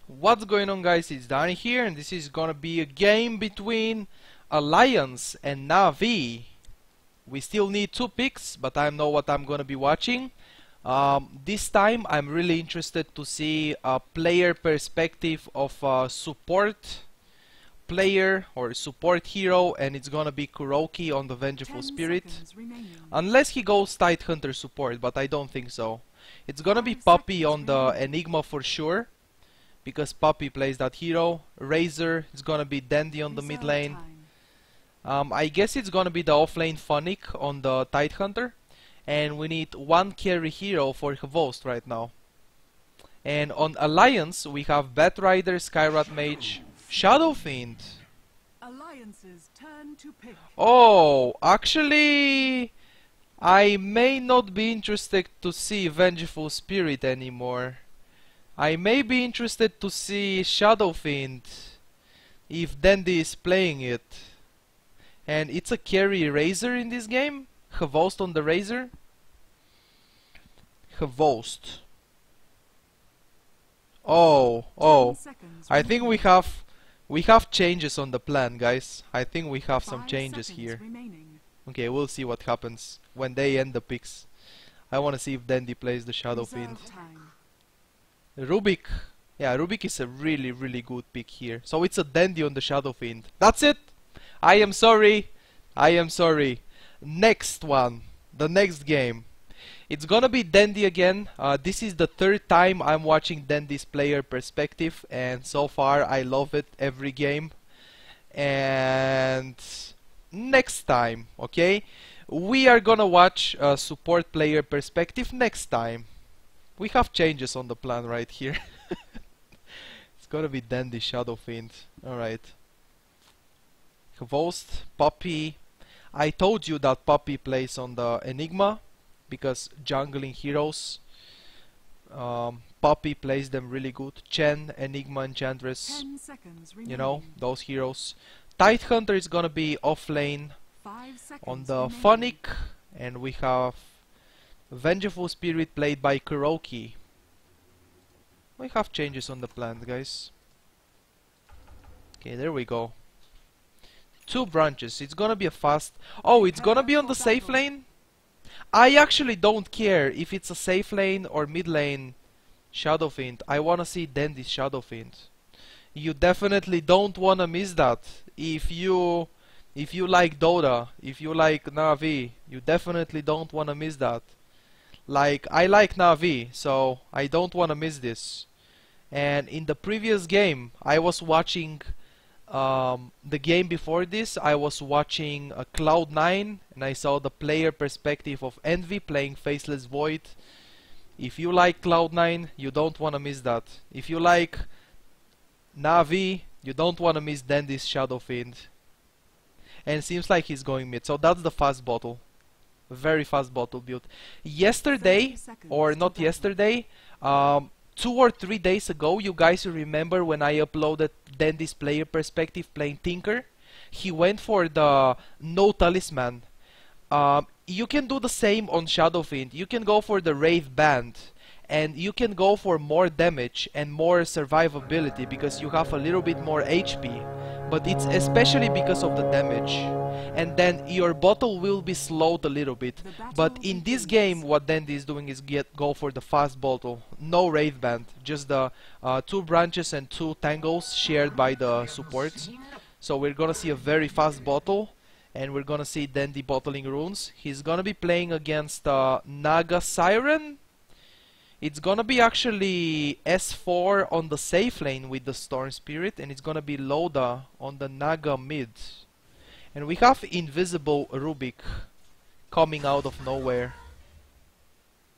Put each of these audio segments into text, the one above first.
What's going on, guys? It's Danny here, and this is gonna be a game between Alliance and Na'Vi. We still need 2 picks, but I know what I'm gonna be watching. This time I'm really interested to see a player perspective of a support player or support hero, and it's gonna be Kuroki on the Vengeful Spirit. Unless he goes Tidehunter support, but I don't think so. It's gonna be Puppy on the Enigma for sure, because Puppy plays that hero. Razor is gonna be Dendi on the mid lane. I guess it's gonna be the offlane Funnick on the Tidehunter. And we need 1 carry hero for Hvost right now. And on Alliance we have Batrider, Skyrat Mage, Shadow Fiend. Alliance's turn to pick. Oh, actually I may not be interested to see Vengeful Spirit anymore. I may be interested to see Shadow Fiend if Dendi is playing it. And it's a carry Razor in this game. Hvost on the Razor. Hvost. Oh. I think we have changes on the plan, guys. I think we have some changes here. Okay, we'll see what happens when they end the picks. I wanna see if Dendi plays the Shadow Fiend. Rubik. Yeah, Rubik is a really good pick here. So it's a Dendi on the Shadow Fiend. That's it! I am sorry. Next one. The next game. It's gonna be Dendi again. This is the 3rd time I'm watching Dendi's player perspective, and so far I love it every game. And next time, okay? We are gonna watch support player perspective next time. We have changes on the plan right here. It's gonna be Dendi, Shadow Fiend. Alright. Hvost, Puppy. I told you that Puppy plays on the Enigma because jungling heroes. Puppy plays them really good. Chen, Enigma, Enchantress. You know, those heroes. Tidehunter is gonna be offlane on the Funnick, and we have Vengeful Spirit played by Kuroki. We have changes on the plan, guys. Okay, there we go. 2 branches. It's gonna be a fast... Oh, it's gonna be on the safe lane? I actually don't care if it's a safe lane or mid lane Shadow Fiend. I wanna see Dendi's Shadow Fiend. You definitely don't wanna miss that. If you like Dota, if you like Na'Vi, you definitely don't wanna miss that. Like, I like Na'Vi, so I don't wanna miss this. And in the previous game, I was watching the game before this. I was watching Cloud9, and I saw the player perspective of Envy playing Faceless Void. If you like Cloud9, you don't wanna miss that. If you like Na'Vi, you don't wanna miss Dendi's Shadow Fiend. And seems like he's going mid, so that's the fast bottle. Very fast bottle build. Yesterday, or not yesterday, 2 or 3 days ago, you guys remember when I uploaded Dendi's player perspective playing Tinker? He went for the no talisman. You can do the same on Shadow Fiend. You can go for the Wraith Band, and you can go for more damage and more survivability because you have a little bit more HP. But it's especially because of the damage. And then your bottle will be slowed a little bit. But in this game, what Dendi is doing is go for the fast bottle. No Wraith Band, just the 2 branches and 2 tangles shared by the supports. So we're gonna see a very fast bottle, and we're gonna see Dendi bottling runes. He's gonna be playing against Naga Siren. It's gonna be actually S4 on the safe lane with the Storm Spirit, and it's gonna be Loda on the Naga mid. And we have Invisible Rubik coming out of nowhere.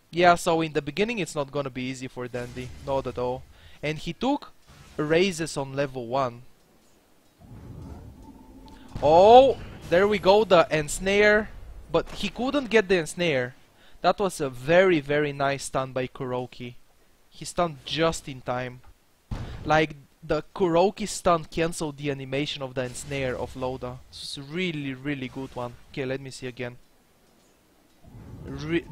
Yeah, so in the beginning it's not gonna be easy for Dendi, not at all. And he took raises on level 1. Oh, there we go, the Ensnare. But he couldn't get the Ensnare. That was a very nice stun by Kuroki. He stunned just in time. Like, the Kuroki stun cancelled the animation of the Ensnare of Loda. It's a really good one. Okay, let me see again.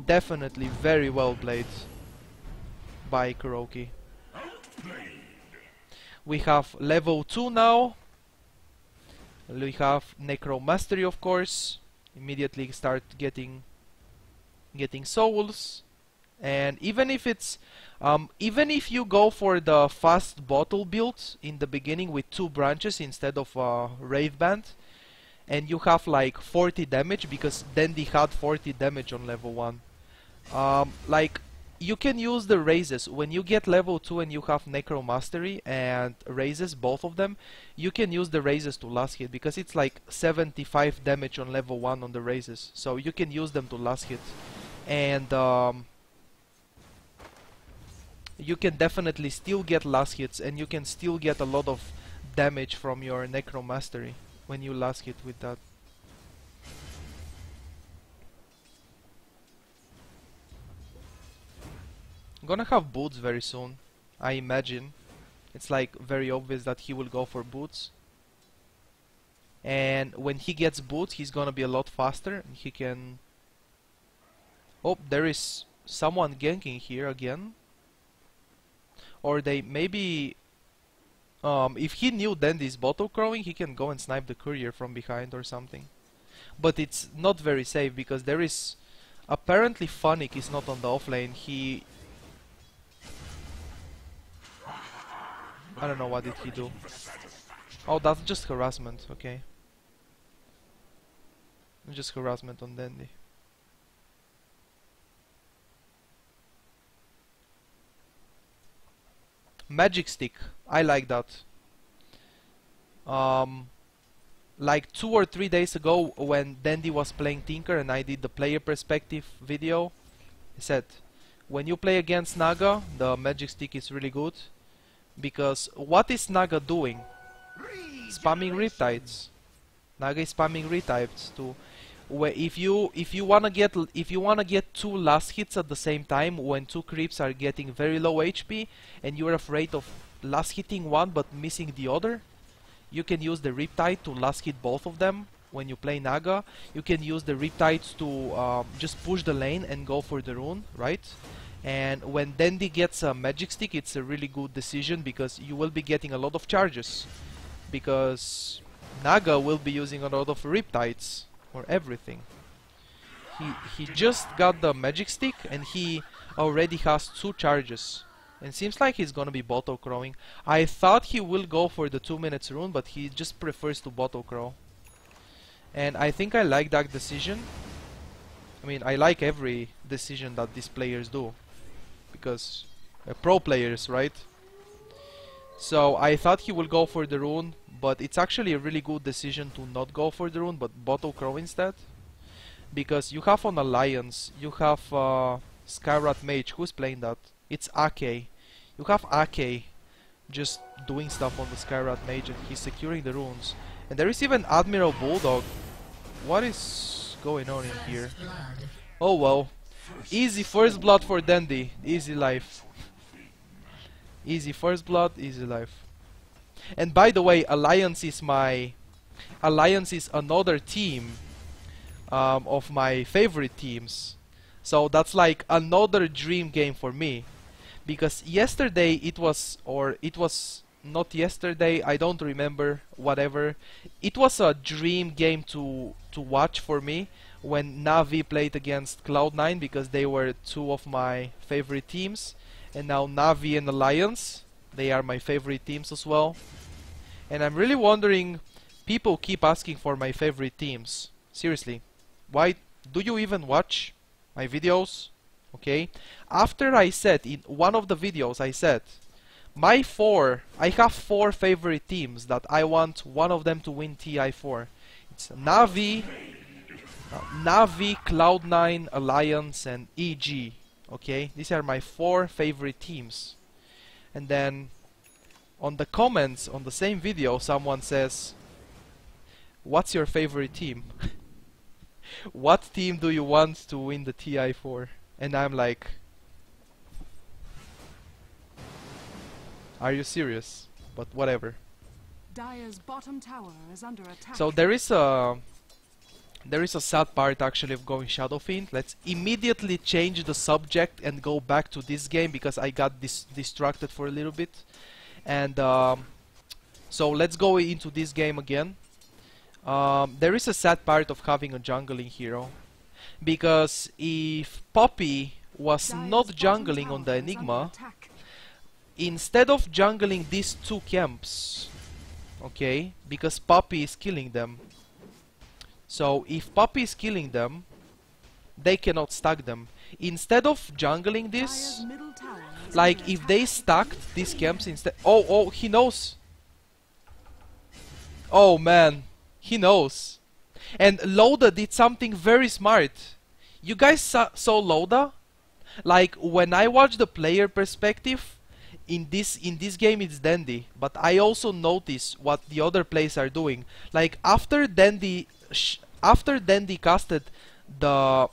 Definitely very well played by Kuroki. We have level 2 now. We have Necro Mastery, of course. Immediately start getting souls. And even if it's even if you go for the fast bottle build in the beginning with 2 branches instead of Rave Band, and you have like 40 damage, because Dendi had 40 damage on level 1. Like, you can use the raises. When you get level 2 and you have Necro Mastery and raises, both of them, you can use the raises to last hit, because it's like 75 damage on level 1 on the raises. So you can use them to last hit. And you can definitely still get last hits, and you can still get a lot of damage from your Necro Mastery when you last hit with that. I'm gonna have boots very soon, I imagine. It's like very obvious that he will go for boots. And when he gets boots, he's gonna be a lot faster, and he can... Oh, there is someone ganking here again. Or they maybe... if he knew Dendi's bottle crowing, he can go and snipe the courier from behind or something. But it's not very safe, because there is... Apparently Funnick is not on the offlane. He... I don't know, what did he do? Oh, that's just harassment, okay. Just harassment on Dendi. Magic Stick, I like that. Like 2 or 3 days ago, when Dendi was playing Tinker and I did the player perspective video, I said, when you play against Naga, the Magic Stick is really good. Because what is Naga doing? Spamming Riptides. Naga is spamming Riptides to... Where if you wanna get 2 last hits at the same time, when 2 creeps are getting very low HP and you're afraid of last hitting one but missing the other, you can use the Riptide to last hit both of them. When you play Naga, you can use the Riptides to just push the lane and go for the rune, right? And when Dendi gets a Magic Stick, it's a really good decision, because you will be getting a lot of charges, because Naga will be using a lot of Riptides or everything. He just got the Magic Stick and he already has 2 charges, and seems like he's gonna be bottle crowing. I thought he will go for the 2 minutes rune, but he just prefers to bottle crow, and I think I like that decision. I mean, I like every decision that these players do, because pro players, right? So I thought he will go for the rune, but it's actually a really good decision to not go for the rune but bottle crow instead, because you have on Alliance, you have Skyrat Mage. Who's playing that? It's Ake. You have Ake just doing stuff on the Skyrat Mage, and he's securing the runes. And there is even Admiral Bulldog. What is going on in here? Oh well. Easy first blood for Dendi. Easy life. Easy first blood, easy life. And by the way, Alliance is another team of my favorite teams. So that's like another dream game for me. Because yesterday it was not yesterday, I don't remember, whatever. It was a dream game to watch for me when Navi played against Cloud9, because they were 2 of my favorite teams. And now Navi and Alliance, they are my favorite teams as well. And I'm really wondering, people keep asking for my favorite teams. Seriously, why do you even watch my videos? Okay, after I said in one of the videos, I said I have 4 favorite teams that I want one of them to win TI4. It's Navi, Cloud9, Alliance, and EG. Okay, these are my 4 favorite teams. And then on the comments on the same video, someone says, what's your favorite team? What team do you want to win the TI4? And I'm like, are you serious? But whatever. Dire's bottom tower is under attack. So there is a sad part actually of going Shadow Fiend. Let's immediately change the subject and go back to this game, because I got distracted for a little bit. And So let's go into this game again. There is a sad part of having a jungling hero, because if Poppy was not jungling on the Enigma, instead of jungling these two camps, okay, because Poppy is killing them. So if Poppy is killing them, they cannot stack them. Instead of jungling this, like if they stacked these camps instead... Oh, he knows. Oh man, he knows. And Loda did something very smart. You guys saw Loda? Like when I watch the player perspective, in this game it's Dendi, but I also notice what the other players are doing. Like after Dendi casted the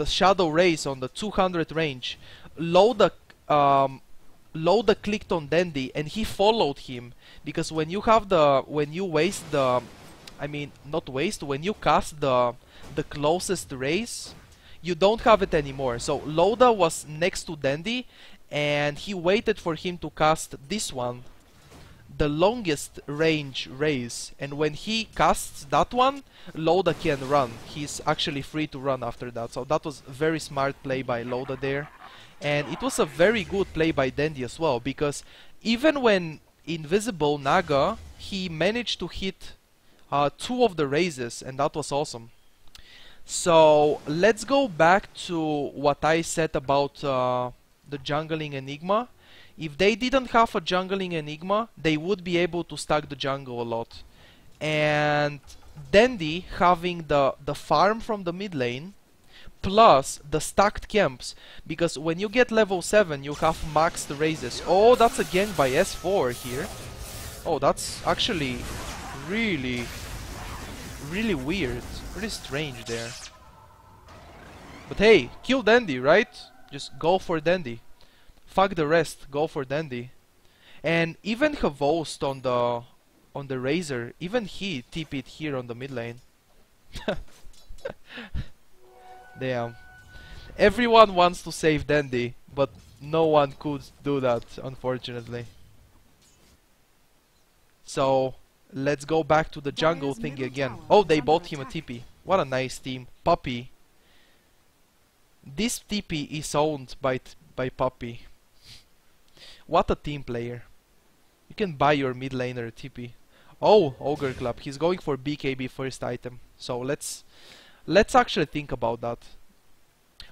Shadow Rays on the 200 range, Loda clicked on Dendi and he followed him, because when you have when you cast the closest race, you don't have it anymore. So Loda was next to Dendi and he waited for him to cast this one, the longest range race, and when he casts that one, Loda can run. He's actually free to run after that. So that was very smart play by Loda there. And it was a very good play by Dendi as well, because even when invisible Naga, he managed to hit 2 of the raises, and that was awesome. So let's go back to what I said about the jungling Enigma. If they didn't have a jungling Enigma, they would be able to stack the jungle a lot. And Dendi having the farm from the mid lane, plus the stacked camps, because when you get level 7 you have maxed raises. Oh, that's a gank by S4 here. Oh, that's actually really weird, really strange there. But hey, kill Dendi, right? Just go for Dendi. Fuck the rest, go for Dendi. And even Havost on the Razor, even he TP'd here on the mid lane. Damn. Everyone wants to save Dendi, but no one could do that, unfortunately. So let's go back to the jungle thingy again. Oh, they bought him a TP. What a nice team. Poppy. This TP is owned by Poppy. What a team player. You can buy your mid laner a TP. Oh, Ogre Club. He's going for BKB first item. So let's actually think about that.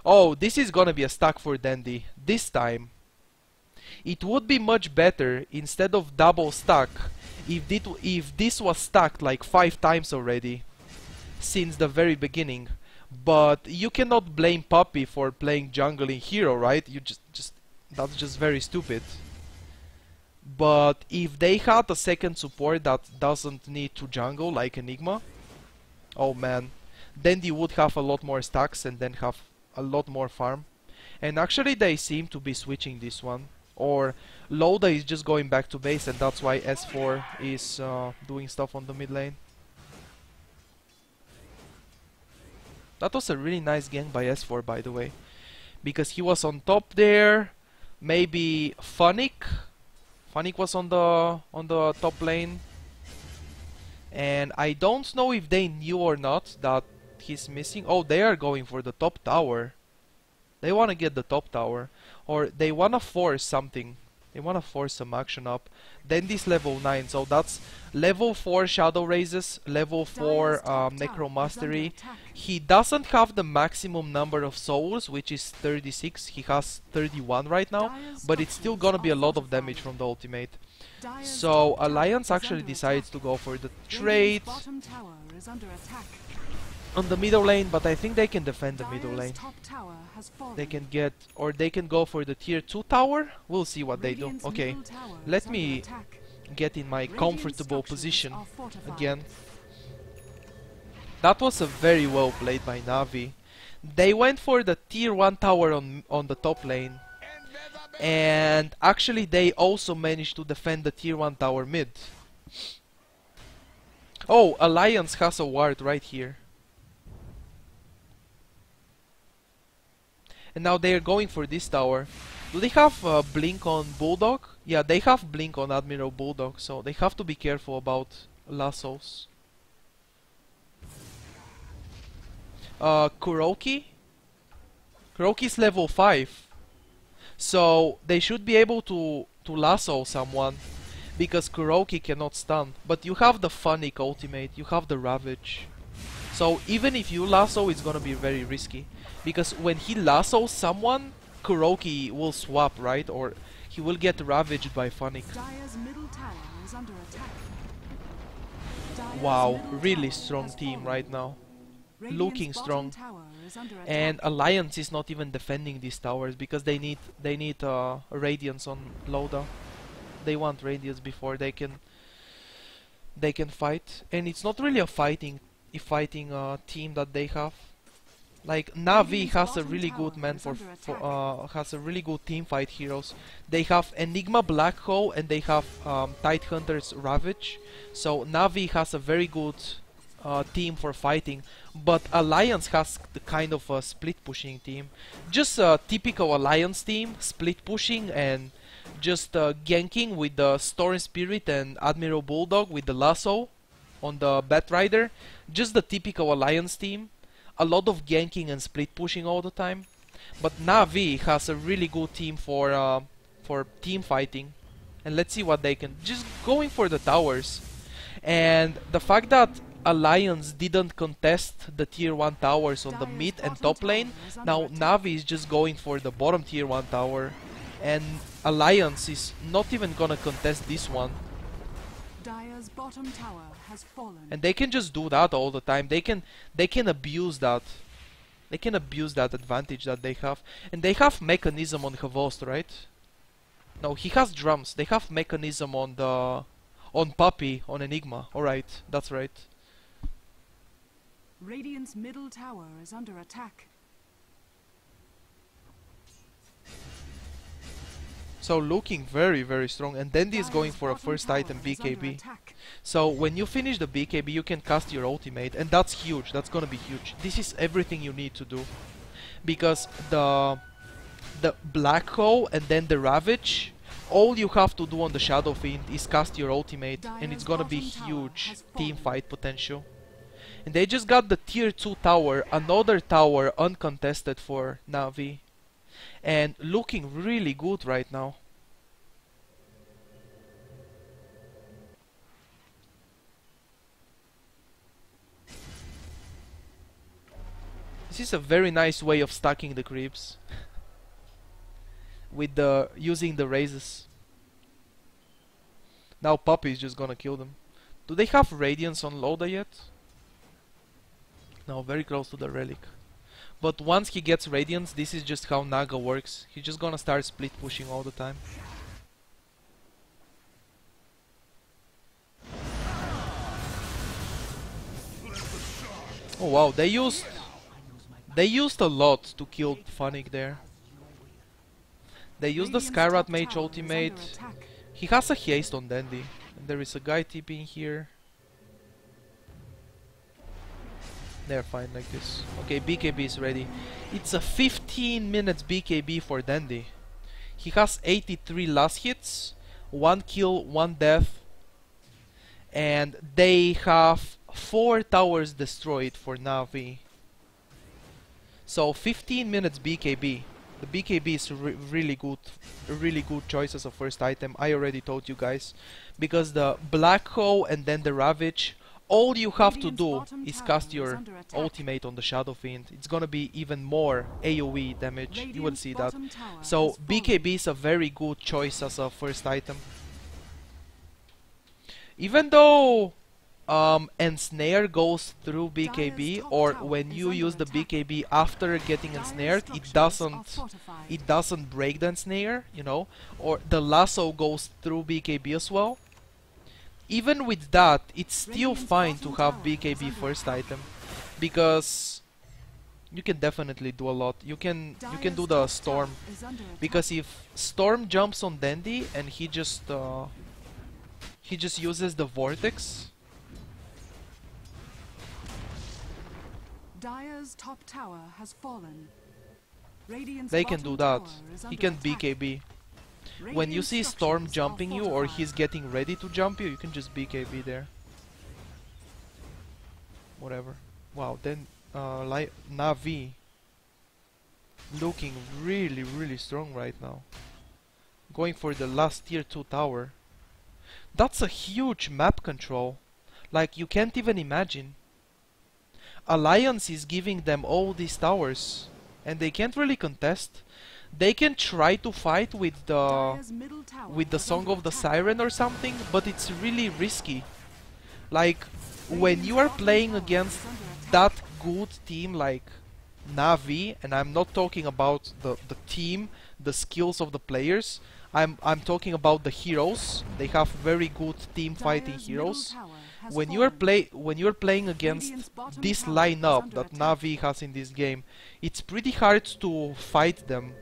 Oh, this is gonna be a stack for Dendi. This time it would be much better, instead of double stack, if this was stacked like 5 times already since the very beginning. But you cannot blame Poppy for playing jungling hero, right? You that's just very stupid. But if they had a second support that doesn't need to jungle like Enigma, oh man, Dendi would have a lot more stacks and then have a lot more farm. And actually they seem to be switching this one. Or Loda is just going back to base, and that's why S4 is doing stuff on the mid lane. That was a really nice gank by S4, by the way, because he was on top there. Maybe Funnick was on the top lane, and I don't know if they knew or not that he's missing. Oh, they are going for the top tower. They want to get the top tower, or they want to force something. They want to force some action up. Then this level 9, so that's level 4 Shadow Raises, level 4 Necromastery. He doesn't have the maximum number of souls, which is 36. He has 31 right now, but it's still gonna be a lot of damage from the ultimate. So Alliance actually decides to go for the trade on the middle lane, but I think they can defend the middle lane. They can get, or they can go for the tier 2 tower. We'll see what they do. Okay, let me get in my comfortable position again. That was a very well played by Navi. They went for the tier 1 tower on the top lane, and actually they also managed to defend the tier 1 tower mid. Oh, Alliance has a ward right here. And now they are going for this tower. Do they have blink on Bulldog? Yeah, they have blink on Admiral Bulldog, so they have to be careful about lassos. Kuroki? Kuroki's level 5. So they should be able to lasso someone, because Kuroki cannot stun. But you have the Funnic ultimate, you have the Ravage. So even if you lasso, it's gonna be very risky. Because when he lassos someone, Kuroki will swap, right? Or he will get ravaged by Funnic. Dire's middle tower is under attack. Dire's Wow, middle really tower strong has team fallen. right now. Radiant's Looking bottom strong. tower is under attack. And Alliance is not even defending these towers because they need Radiance on Loda. They want Radiance before they can fight. And it's not really a fighting team that they have. Like Navi has a really good man has a really good team fight heroes. They have Enigma Black Hole and they have Tidehunter's Ravage. So Navi has a very good team for fighting, but Alliance has the kind of a split pushing team. Just a typical Alliance team, split pushing and just ganking with the Storm Spirit and Admiral Bulldog with the lasso on the Batrider. Just the typical Alliance team. A lot of ganking and split pushing all the time. But Navi has a really good team for team fighting. And let's see what they can. Just going for the towers. And the fact that Alliance didn't contest the tier 1 towers on the mid and top lane, now Navi is just going for the bottom tier 1 tower. And Alliance is not even gonna contest this one. Dire's bottom tower has fallen. And they can just do that all the time. They can abuse that. They can abuse that advantage that they have. And they have mechanism on Havost, right? No, he has drums. They have mechanism on Puppy, on Enigma. Alright, that's right. Radiant's middle tower is under attack. So looking very, very strong. And Dendi is going for a first item BKB. So when you finish the BKB, you can cast your ultimate. And that's huge. That's gonna be huge. This is everything you need to do. Because the Black Hole and then the Ravage, all you have to do on the Shadow Fiend is cast your ultimate. And it's gonna be huge team fight potential. And they just got the tier 2 tower, another tower uncontested for Navi. And looking really good right now. This is a very nice way of stacking the creeps. With using the raises. Now Puppy is just gonna kill them. Do they have Radiance on Loda yet? No, very close to the relic. But once he gets Radiance, this is just how Naga works. He's just gonna start split pushing all the time. Oh wow, they used a lot to kill Funnic there. They used the Skyrat Mage ultimate. He has a haste on Dendi. And there is a guy TPing here. They're fine like this. Okay, BKB is ready. It's a 15 minutes BKB for Dendi. He has 83 last hits, 1 kill, 1 death. And they have 4 towers destroyed for Navi. So 15 minutes BKB. The BKB is really good. A really good choice as a first item. I already told you guys. Because the Black Hole and then the Ravage, all you have to do is cast your ultimate on the Shadow Fiend. It's gonna be even more AoE damage. You will see that. So BKB is a very good choice as a first item. Even though Ensnare goes through BKB, or when you use the BKB after getting ensnared, it doesn't break the ensnare, you know, or the lasso goes through BKB as well. Even with that, it's still fine to have BKB first item, because you can definitely do a lot. You can do the Storm, because if Storm jumps on Dendi and he just uses the Vortex. Dire's top tower has fallen. Radiant's They can bottom do that. tower is He under can attack. BKB. When you Radiant see Storm structures are jumping you or fortified. he's getting ready to jump you, you can just BKB there. Whatever. Wow, then like Navi looking really strong right now. Going for the last tier 2 tower. That's a huge map control. Like you can't even imagine. Alliance is giving them all these towers and they can't really contest. They can try to fight with Dire's middle tower the is Song under of the attack. Siren or something, but it's really risky. Like when you are playing against that good team like Navi, and I'm not talking about the team, the skills of the players. I'm talking about the heroes. They have very good team fighting Dire's middle heroes. tower has When fallen. you're playing against Radiant's bottom this tower is lineup under that attack. Navi has in this game, it's pretty hard to fight them.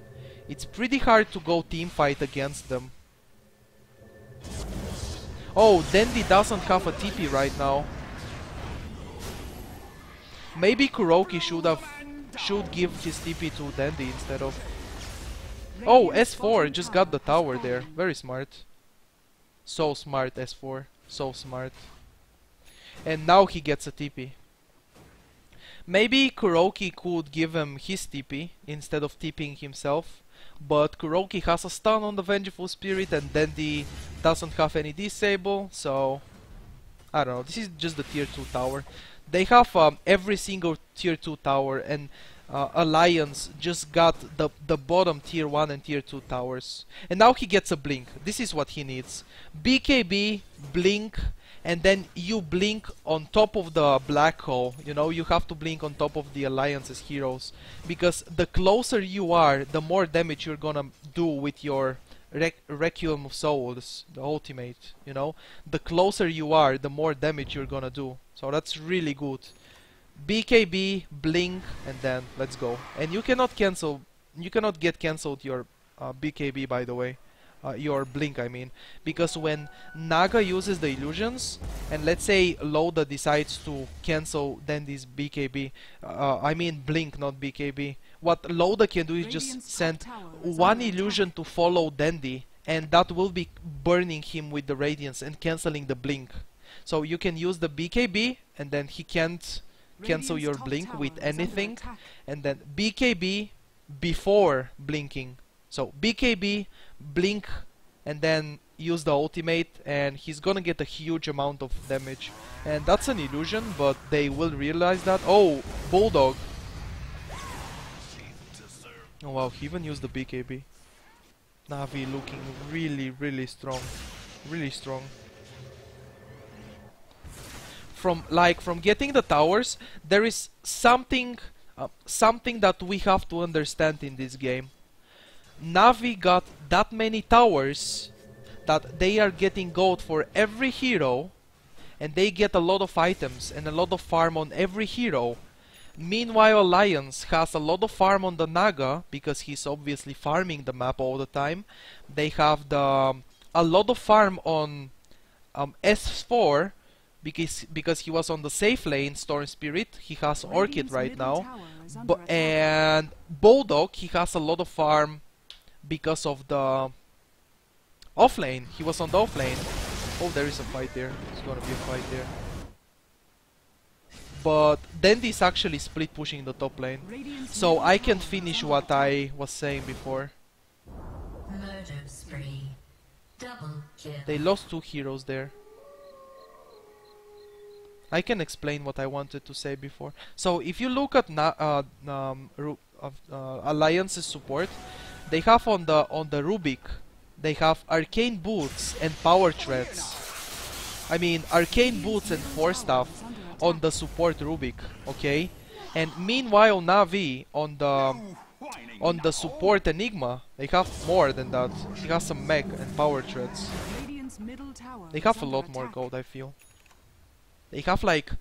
It's pretty hard to go team fight against them. Oh, Dendi doesn't have a TP right now. Maybe Kuroki should give his TP to Dendi instead of. Oh, Radiant's S4 bottom just tower got the has tower there. fallen. Very smart. So smart, S4. So smart. And now he gets a TP. Maybe Kuroki could give him his TP instead of TPing himself. But Kuroki has a stun on the Vengeful Spirit and Dendi doesn't have any disable, so I don't know. This is just the tier 2 tower. They have every single tier 2 tower, and Alliance just got the bottom tier 1 and tier 2 towers. And now he gets a blink. This is what he needs. BKB, blink, and then you blink on top of the black hole. You know, you have to blink on top of the Alliance's heroes. Because the closer you are, the more damage you're gonna do with your Requiem of Souls, the ultimate, you know. The closer you are, the more damage you're gonna do. So that's really good. BKB, blink, and then let's go. And you cannot get cancelled your BKB, by the way. Your blink, I mean. Because when Naga uses the illusions, and let's say Loda decides to cancel Dendi's BKB, I mean blink, not BKB. What Loda can do is just Radiant's send top tower is one under illusion to follow Dendi, and that will be burning him with the Radiance and cancelling the blink. So you can use the BKB, and then he can't cancel Radiant's your top blink tower with is under anything, attack. and then BKB before blinking. So BKB, blink, and then use the ultimate, and he's gonna get a huge amount of damage. And that's an illusion, but they will realize that. Oh, Bulldog. Oh wow, he even used the BKB. Navi looking really strong. Really strong. From getting the towers, there is something that we have to understand in this game. Navi got that many towers that they are getting gold for every hero, and they get a lot of items and a lot of farm on every hero. Meanwhile, Alliance has a lot of farm on the Naga because he's obviously farming the map all the time. They have a lot of farm on S4 because he was on the safe lane, Storm Spirit. He has Orchid Radiant's right middle now. tower is under attack. And Bulldog, he has a lot of farm because of the offlane. He was on the offlane. Oh, there is a fight there. There's gonna be a fight there. But Dendi is actually split pushing the top lane. Radiant's So middle I can tower is finish under what attack. I was saying before. Murder spree. Double kill. They lost 2 heroes there. I can explain what I wanted to say before. So if you look at Alliance's support, they have on the Rubik, they have arcane boots and power treads. I mean arcane boots and 4 stuff on the support Rubik, okay? And meanwhile Navi on the support Enigma, they have more than that. He has some mech and power treads. Radiant's middle tower They is have a under lot more attack. gold, I feel. They have like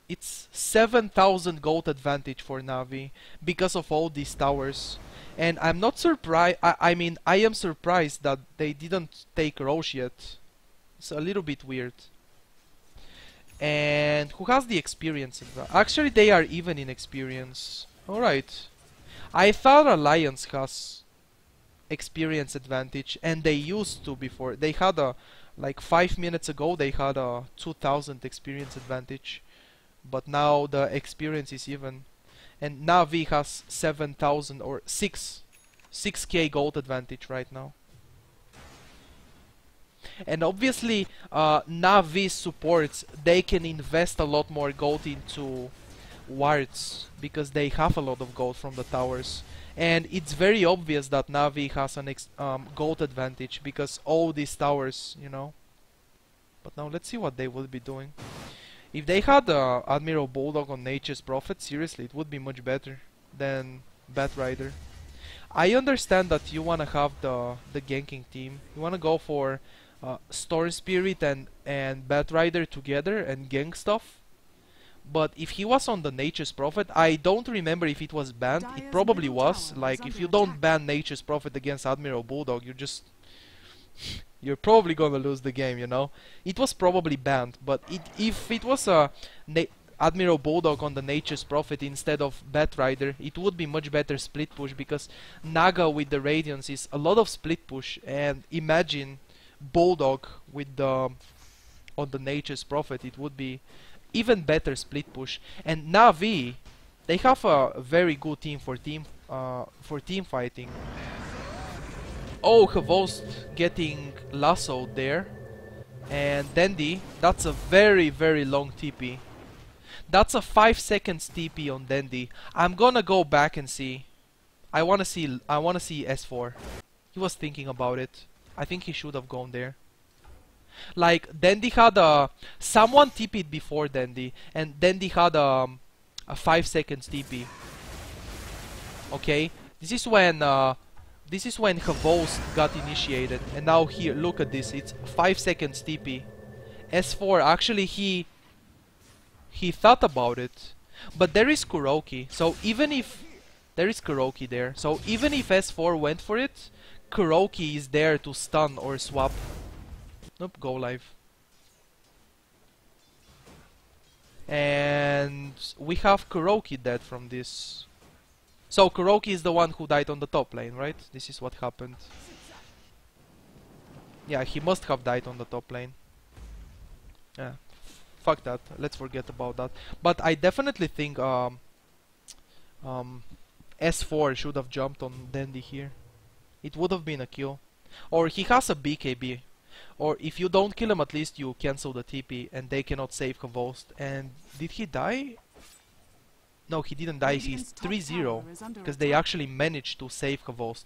7,000 gold advantage for Navi because of all these towers. And I'm not surprised, I mean, I am surprised that they didn't take Roche yet. It's a little bit weird. And who has the experience in that? Actually, they are even in experience. Alright. I thought Alliance has experience advantage, and they used to before. They had a, like 5 minutes ago, they had a 2000 experience advantage, but now the experience is even. And Navi has 7000 or 6k gold advantage right now. And obviously, Navi supports, they can invest a lot more gold into wards because they have a lot of gold from the towers. And it's very obvious that Navi has an gold advantage because all these towers, you know. But now let's see what they will be doing. If they had Admiral Bulldog on Nature's Prophet, seriously, it would be much better than Batrider. I understand that you wanna have the ganking team. You wanna go for Storm Spirit and Batrider together and gank stuff. But if he was on the Nature's Prophet, I don't remember if it was banned. It probably was. Like, if you don't ban Nature's Prophet against Admiral Bulldog, you're probably gonna lose the game, you know? It was probably banned, but if it was a Admiral Bulldog on the Nature's Prophet instead of Batrider, it would be much better split push, because Naga with the Radiance is a lot of split push, and imagine Bulldog with the on the Nature's Prophet, it would be even better split push. And Navi, they have a very good team for team fighting. Oh, Havost getting lassoed there. And Dendi, that's a very, very long TP. That's a 5 seconds TP on Dendi. I'm gonna go back and see. I wanna see S4. He was thinking about it. I think he should have gone there. Like, Dendi had someone TP'd before Dendi, and Dendi had a 5 seconds TP. Okay? This is when Havost got initiated, and now here, look at this, it's 5 seconds TP. S4, actually he thought about it, but there is Kuroki, so even if there is Kuroki there, so even if S4 went for it, Kuroki is there to stun or swap. Nope, go live. And we have Kuroki dead from this. So Kuroki is the one who died on the top lane, right? This is what happened. Yeah, he must have died on the top lane. Yeah, fuck that. Let's forget about that. But I definitely think S4 should have jumped on Dendi here. It would have been a kill. Or he has a BKB. Or if you don't kill him, at least you cancel the TP and they cannot save Havost. And did he die? No, he didn't die. He's 3-0 because they actually managed to save Havost.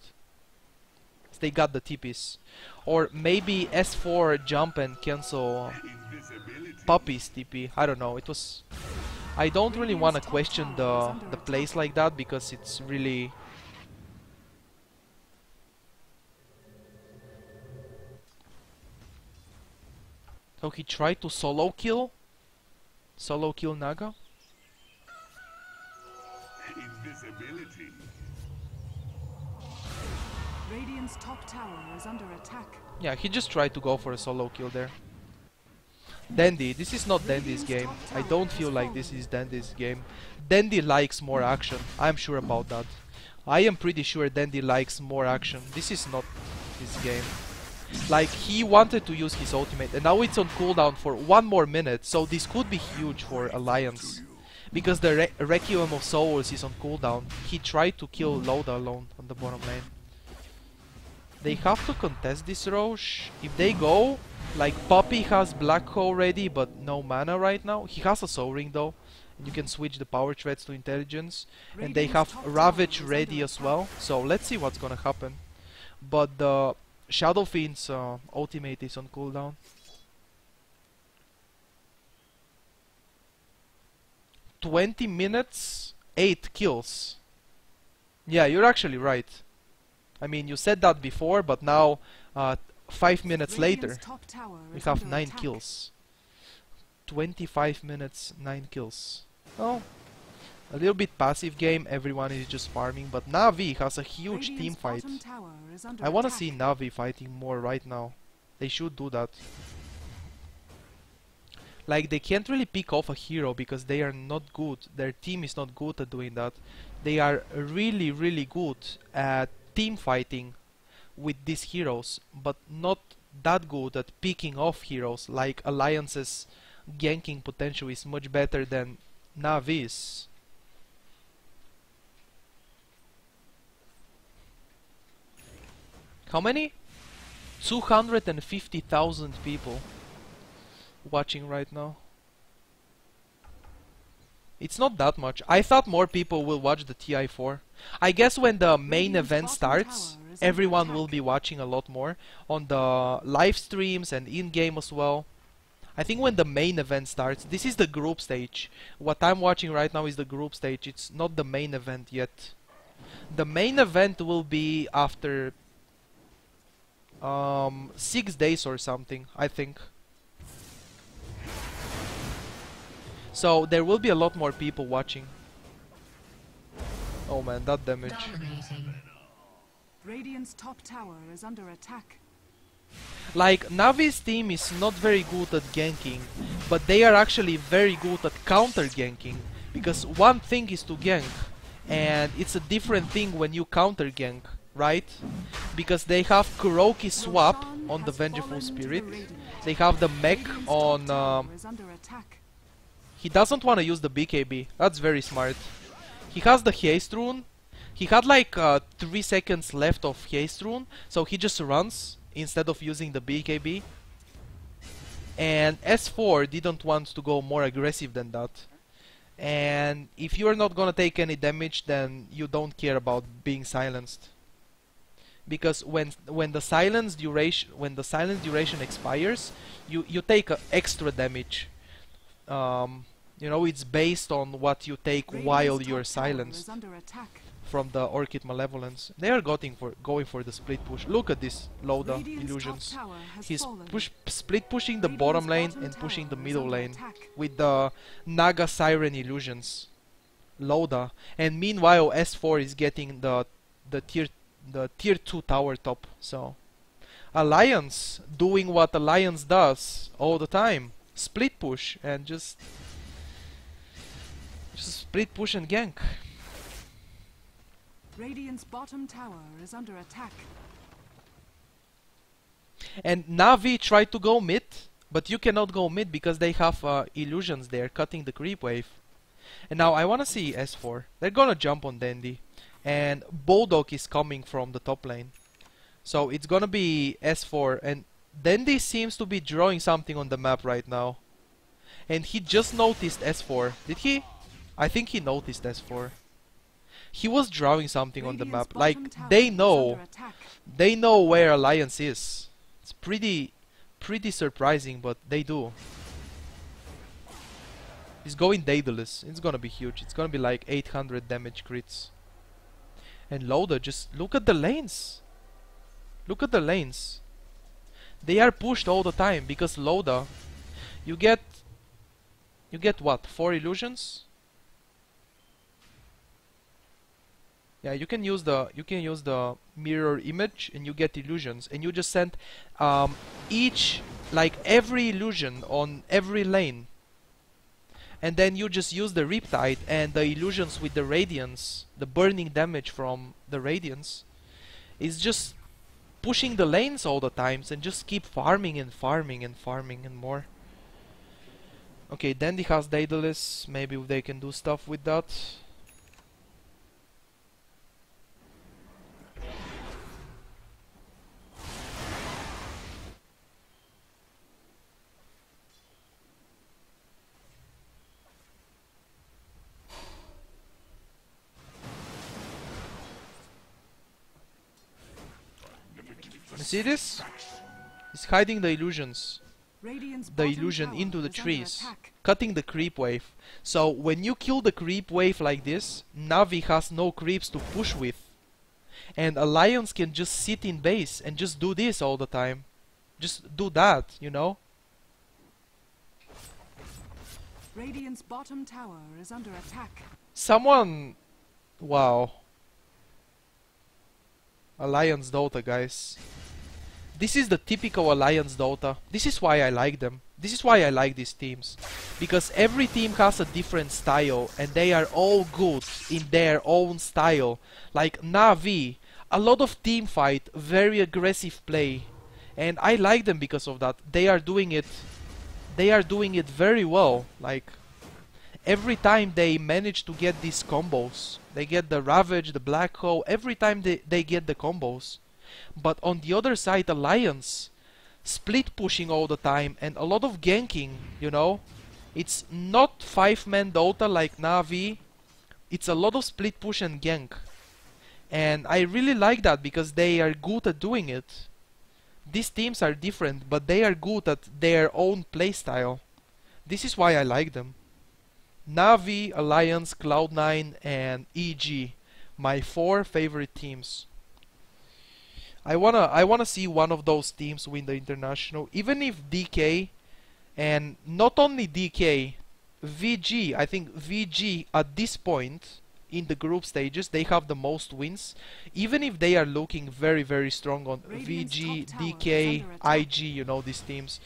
They got the TPs. Or maybe S4 jump and cancel Puppy's TP. I don't know. It was... I don't really want to question the plays like that because it's really... So he tried to solo kill Naga. Invisibility. Radiant's top tower is under attack. Yeah, he just tried to go for a solo kill there. Dendi, this is not Dendi's game. I don't feel like this is Dendi's game. Dendi likes more action. I'm sure about that. I am pretty sure Dendi likes more action. This is not his game. Like, he wanted to use his ultimate and now it's on cooldown for 1 more minute, so this could be huge for Alliance. Because the Requiem of Souls is on cooldown. He tried to kill Loda alone on the bottom lane. They have to contest this Roche. If they go, like, Puppy has Black Hole ready but no mana right now. He has a Soul Ring though. You can switch the power threads to intelligence. And they have Ravage ready as well. So let's see what's gonna happen. But the Shadow Fiend's ultimate is on cooldown. "20 minutes, 8 kills. Yeah, you're actually right. I mean, you said that before, but now 5 minutes later, we have 9 kills. 25 minutes, 9 kills. Oh, a little bit passive game, everyone is just farming, but Navi has a huge team fight. I wanna see Navi fighting more right now. They should do that. Like, they can't really pick off a hero because they are not good. Their team is not good at doing that. they are really, really good at team fighting with these heroes, but not that good at picking off heroes. Like Alliance's ganking potential is much better than Navi's. How many? 250,000 people watching right now. It's not that much. I thought more people will watch the TI4. I guess when the main event starts, everyone will be watching a lot more on the live streams and in-game as well. I think when the main event starts, this is the group stage. What I'm watching right now is the group stage. It's not the main event yet. The main event will be after 6 days or something, I think. So there will be a lot more people watching. Oh man, that damage. Dominating. Radiant's top tower is under attack. Like, Navi's team is not very good at ganking, but they are actually very good at counter ganking. Because one thing is to gank, and it's a different thing when you counter gank, right? Because they have Kuroki swap on the Vengeful Spirit. They have the mech on... he doesn't want to use the BKB. That's very smart. He has the haste rune. He had like 3 seconds left of haste rune, so he just runs instead of using the BKB. And S4 didn't want to go more aggressive than that. And if you're not gonna take any damage, then you don't care about being silenced. Because when the silence duration expires, you take extra damage. You know, it's based on what you take while you're silenced from the Orchid Malevolence. They are going for the split push. Look at this Loda illusions. He's split pushing the bottom lane and pushing the middle lane with the Naga Siren illusions. Loda. And meanwhile S4 is getting the tier 2 tower top. So Alliance doing what Alliance does all the time. Split push and just split push and gank. Radiant's bottom tower is under attack. And Navi tried to go mid, but you cannot go mid because they have illusions there cutting the creep wave. And now I wanna see S4. They're gonna jump on Dendi. And Bulldog is coming from the top lane. So it's gonna be S4, and Dendi seems to be drawing something on the map right now. And he just noticed S4. Did he? I think he noticed S4. He was drawing something on the map. Like, they know where Alliance is. It's pretty surprising, but they do. He's going Daedalus. It's gonna be huge. It's gonna be like 800 damage crits. And Loda, just look at the lanes. Look at the lanes. They are pushed all the time because Loda, you get what? 4 illusions? Yeah, you can use the mirror image and you get illusions, and you just send every illusion on every lane. And then you just use the Riptide and the illusions with the radiance, the burning damage from the radiance is just pushing the lanes all the times, and just keep farming and farming and farming and more. Okay, Dendi has Daedalus. Maybe they can do stuff with that. You see this? He's hiding the illusions. The illusion into the trees, cutting the creep wave. So when you kill the creep wave like this, Navi has no creeps to push with. And Alliance can just sit in base and just do this all the time. Just do that, you know? Radiant's bottom tower is under attack. Someone... Wow. Alliance Dota, guys. This is the typical Alliance Dota. This is why I like them. This is why I like these teams. Because every team has a different style and they are all good in their own style. Like Na'Vi, a lot of team fight, very aggressive play. And I like them because of that. They are doing it very well. Like every time they manage to get these combos. They get the Ravage, the Black Hole, every time they get the combos. But on the other side, Alliance, split pushing all the time and a lot of ganking, you know. It's not 5-man Dota like Na'Vi. It's a lot of split push and gank. And I really like that because they are good at doing it. These teams are different, but they are good at their own playstyle. This is why I like them. Na'Vi, Alliance, Cloud9 and EG. My 4 favorite teams. I wanna see one of those teams win the international, even if DK, and not only DK, VG. I think VG at this point in the group stages they have the most wins, even if they are looking very strong on VG, DK, IG. You know these teams.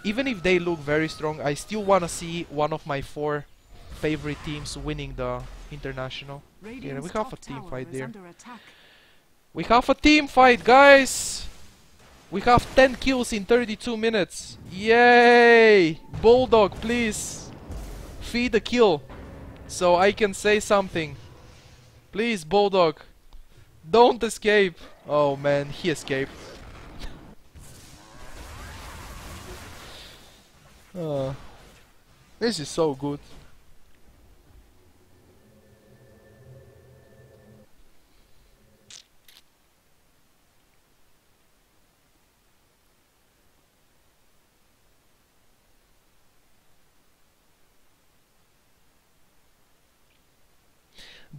Even if they look very strong, I still wanna see one of my 4 favorite teams winning the international. Yeah, we have a team fight there. We have a team fight, guys! We have 10 kills in 32 minutes. Yay! Bulldog, please feed the kill so I can say something. Please, Bulldog, don't escape. Oh man, he escaped. This is so good.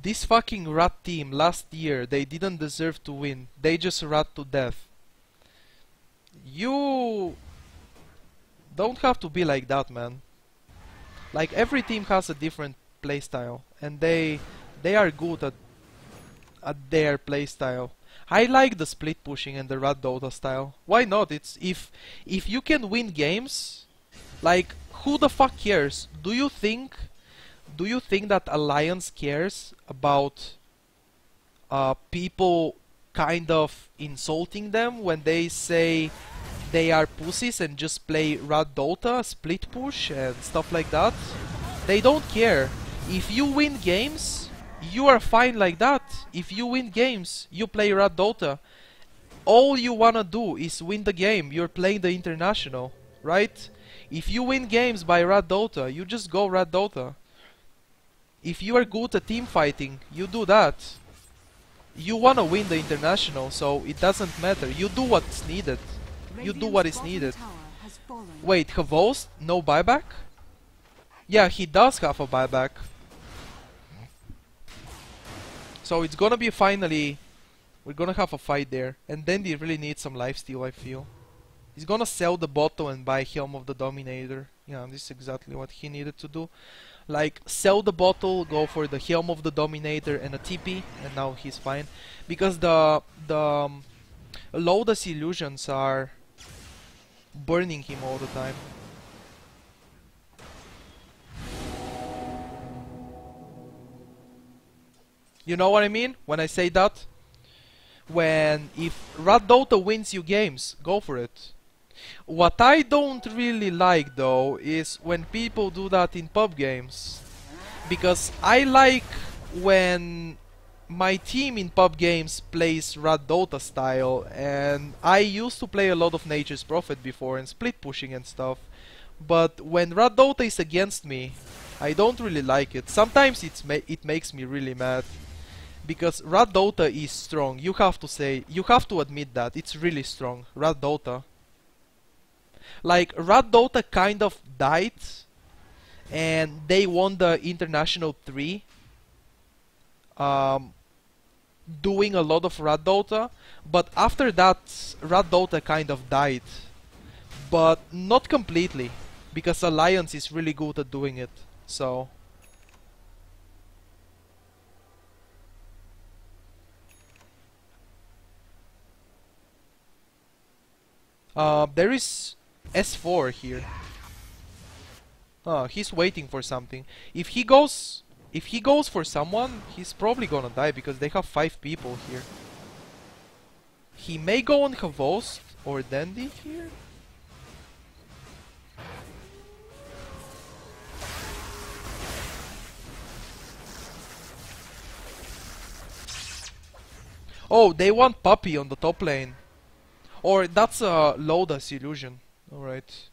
This fucking rat team last year, they didn't deserve to win. They just rat to death. You don't have to be like that, man. Like every team has a different playstyle and they are good at their playstyle. I like the split pushing and the Rat Dota style. Why not? It's if you can win games, like who the fuck cares? Do you think that Alliance cares about people kind of insulting them when they say they are pussies and just play Rat Dota, split push and stuff like that? They don't care. If you win games, you are fine like that. If you win games, you play Rat Dota. All you wanna do is win the game. You're playing the international, right? If you win games by Rat Dota, you just go Rat Dota. If you are good at team fighting, you do that. You wanna win the international, so it doesn't matter. You do what's needed. You do what is needed. Wait, Havos? No buyback? Yeah, he does have a buyback. So it's gonna be finally... We're gonna have a fight there. And Dendi really needs some lifesteal, I feel. He's gonna sell the bottle and buy Helm of the Dominator. Yeah, this is exactly what he needed to do. Like, sell the bottle, go for the Helm of the Dominator and a TP, and now he's fine. Because the Lotus illusions are burning him all the time. You know what I mean when I say that? If Rat Dota wins you games, go for it. What I don't really like though is when people do that in pub games. Because I like when my team in pub games plays Rat Dota style, and I used to play a lot of Nature's Prophet before and split pushing and stuff. But when Rat Dota is against me, I don't really like it. Sometimes it makes me really mad. Because Rat Dota is strong. You have to admit that. It's really strong. Rat Dota. Like, Rat Dota kind of died and they won the International 3 doing a lot of Rat Dota, but after that Rat Dota kind of died, but not completely, because Alliance is really good at doing it. So There is S4 here. He's waiting for something. If he goes for someone, he's probably gonna die because they have 5 people here. He may go on Havost or Dendi here. Oh, they want Puppy on the top lane. Or that's a Loda's illusion. Alright.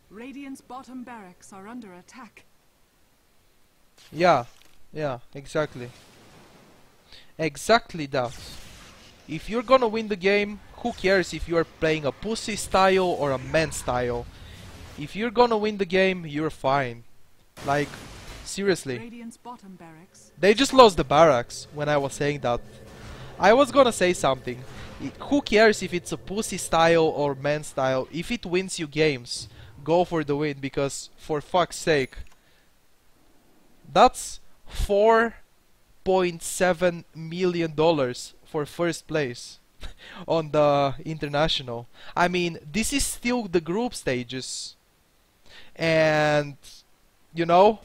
Radiant's bottom barracks are under attack. Yeah, exactly. Exactly that. If you're gonna win the game, who cares if you're playing a pussy style or a man style? If you're gonna win the game, you're fine. Like, seriously. Radiant's bottom barracks. They just lost the barracks when I was saying that. I was gonna say something. Who cares if it's a pussy style or man style? If it wins you games, go for the win, because for fuck's sake, that's $4.7 million for first place on the international. I mean, this is still the group stages, and you know,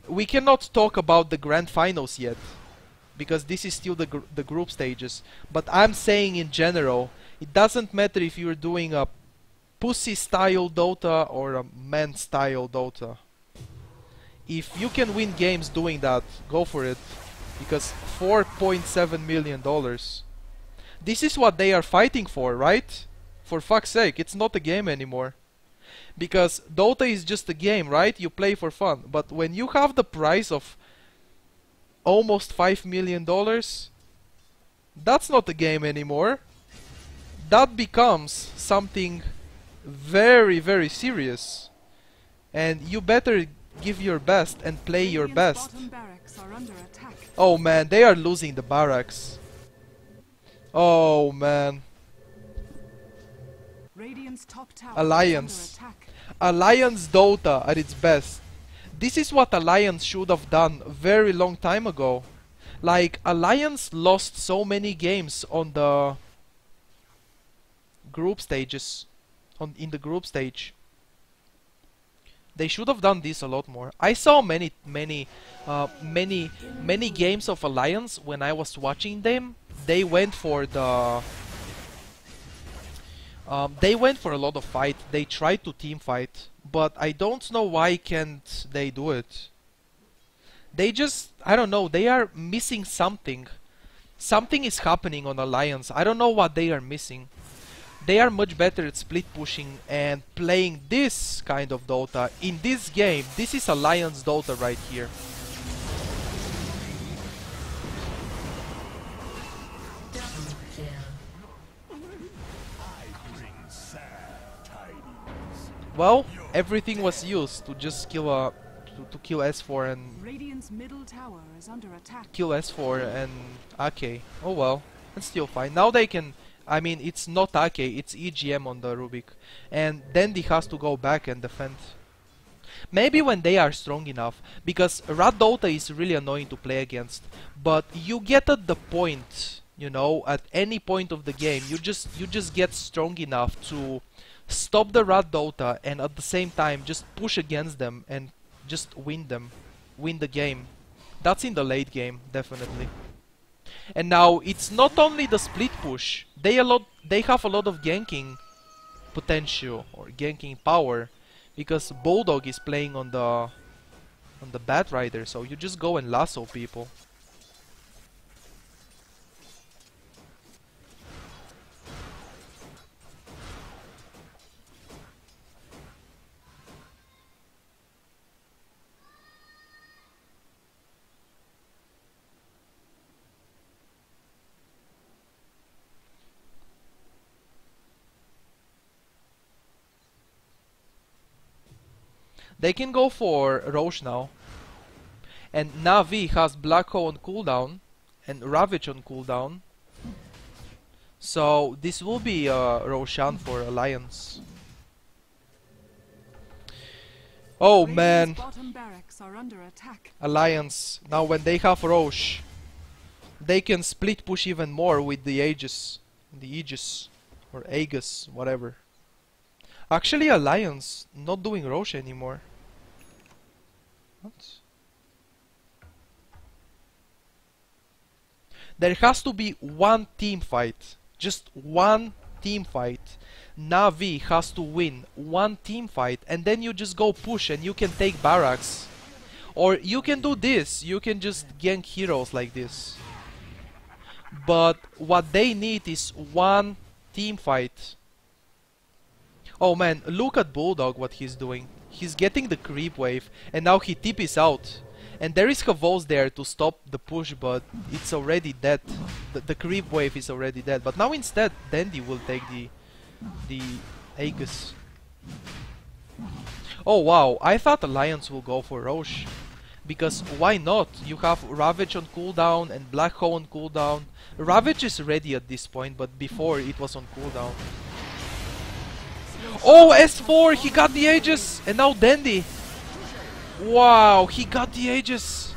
we cannot talk about the grand finals yet because this is still the group stages. But I'm saying in general, it doesn't matter if you're doing a pussy style Dota or a man style Dota. If you can win games doing that, go for it. Because $4.7 million. This is what they are fighting for, right? For fuck's sake, it's not a game anymore. Because Dota is just a game, right? You play for fun. But when you have the price of almost $5 million, that's not a game anymore. That becomes something very, very serious. And you better give your best and play your best. Oh man, they are losing the barracks. Oh man. Alliance. Alliance Dota at its best. This is what Alliance should have done a very long time ago. Like, Alliance lost so many games on the group stages. In the group stage. They should have done this a lot more. I saw many games of Alliance when I was watching them. They went for the they went for a lot of fight. They tried to team fight, but I don't know why can't they do it. They just, I don't know, they are missing something. Something is happening on Alliance. I don't know what they are missing. They are much better at split pushing and playing this kind of Dota. In this game, this is Alliance Dota right here. Well, everything was used to just kill a to kill S4 and Radiant's middle tower is under attack. Kill S4 and Ake. Oh well, that's still fine. Now they can. I mean, it's not Ake, it's EGM on the Rubik, and Dendi has to go back and defend. Maybe when they are strong enough, because Rat Dota is really annoying to play against. But you get at the point, you know, at any point of the game, you just get strong enough to stop the Rat Dota and at the same time just push against them and just win the game. That's in the late game, definitely. And now it's not only the split push. They have a lot of ganking potential or ganking power, because Bulldog is playing on the Bat Rider, so you just go and lasso people. They can go for Roche now. And Navi has Black Hole on cooldown and Ravage on cooldown. So this will be Roshan for Alliance. Oh man, Radiant's bottom barracks are under attack. Alliance. Now when they have Rosh, they can split push even more with the Aegis. The Aegis. Or Aegis, whatever. Actually Alliance not doing Rosh anymore. What? There has to be one team fight. Just one team fight. Na'Vi has to win one team fight and then you just go push and you can take barracks. Or you can do this. You can just gank heroes like this. But what they need is one team fight. Oh man, look at Bulldog what he's doing. He's getting the creep wave and now he TP's out. And there is Havos there to stop the push, but it's already dead. The creep wave is already dead. But now instead Dendi will take the Aegis. Oh wow, I thought Alliance will go for Rosh. Because why not? You have Ravage on cooldown and Black Hole on cooldown. Ravage is ready at this point, but before it was on cooldown. Oh, S4! He got the Aegis! And now Dendi! Wow, he got the Aegis!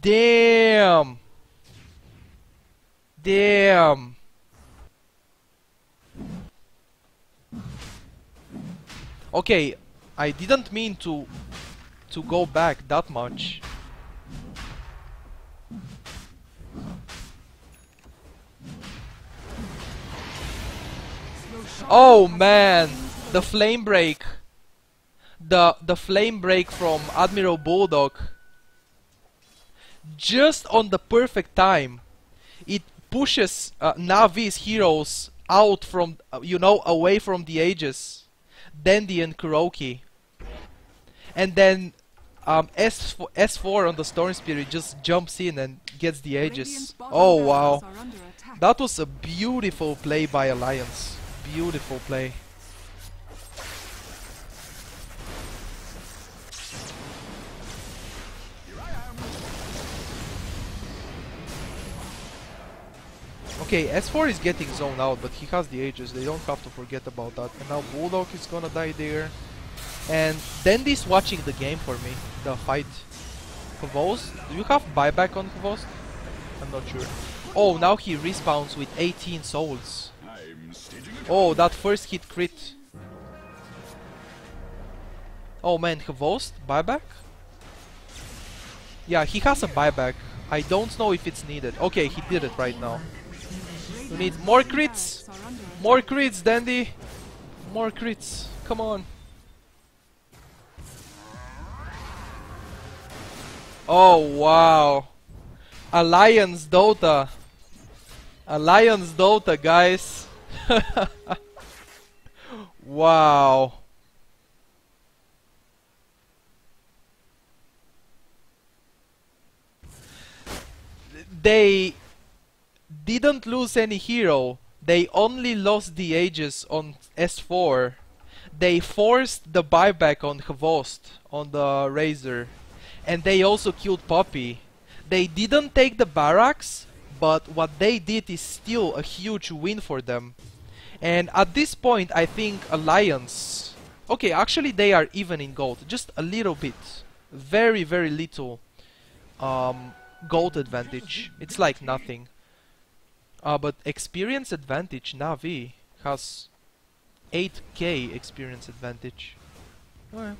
Damn! Damn! Okay, I didn't mean to go back that much. Oh man, the flame break. The flame break from Admiral Bulldog. Just on the perfect time. It pushes Navi's heroes out from, you know, away from the Aegis. Dendi and Kuroki. And then S4 on the Storm Spirit just jumps in and gets the Aegis. Oh wow. That was a beautiful play by Alliance. Beautiful play. Okay, S4 is getting zoned out, but he has the Aegis. They don't have to forget about that. And now Bulldog is gonna die there. And Dendi's watching the game for me. The fight. Havos? Do you have buyback on Havos? I'm not sure. Oh, now he respawns with 18 souls. Oh, that first hit crit. Oh man, Havos? Buyback? Yeah, he has a buyback. I don't know if it's needed. Okay, he did it right now. We need more crits! More crits, Dendi! More crits. Come on. Oh, wow. Alliance Dota. Alliance Dota, guys. Wow. They didn't lose any hero. They only lost the Aegis on S4. They forced the buyback on Hvost, on the Razor. And they also killed Poppy. They didn't take the barracks, but what they did is still a huge win for them. And at this point, I think Alliance... Okay, actually they are even in gold. Just a little bit. Very, very little gold advantage. It's like nothing. But experience advantage, Na'Vi has 8k experience advantage. Okay.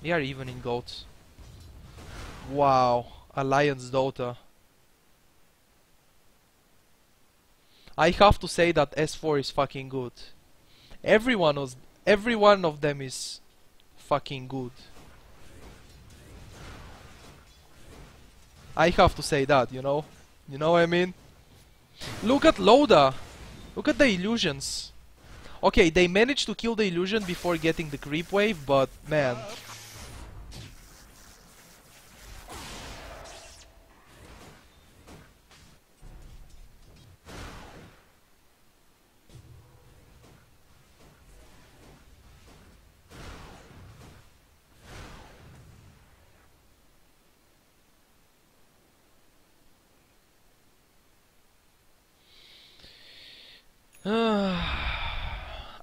We are even in gold. Wow, Alliance Dota. I have to say that S4 is fucking good. Every one of them is fucking good. I have to say that, you know? You know what I mean? Look at Loda! Look at the illusions. Okay, they managed to kill the illusion before getting the creep wave, but man.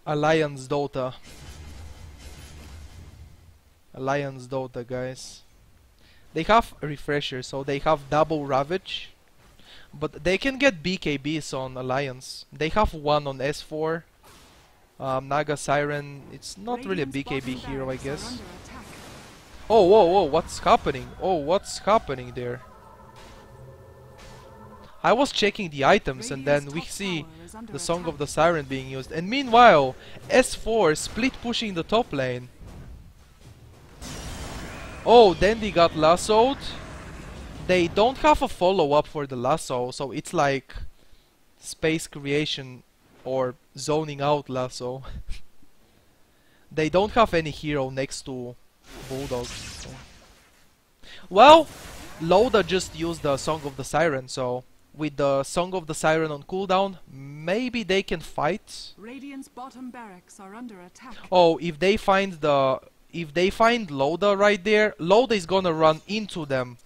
Alliance Dota. Alliance Dota, guys. They have refresher, so they have double Ravage. But they can get BKBs on Alliance. They have one on S4. Naga Siren, it's not really a BKB hero, I guess. Oh, whoa, whoa, what's happening? Oh, what's happening there? I was checking the items and then we see the Song of the Siren being used. And meanwhile, S4 split pushing the top lane. Oh, Dendi got lassoed. They don't have a follow-up for the lasso, so it's like space creation or zoning out lasso. They don't have any hero next to Bulldog. So. Well, Loda just used the Song of the Siren, so with the Song of the Siren on cooldown, maybe they can fight. Radiant's bottom barracks are under attack. Oh, if they find Loda right there, Loda is gonna run into them.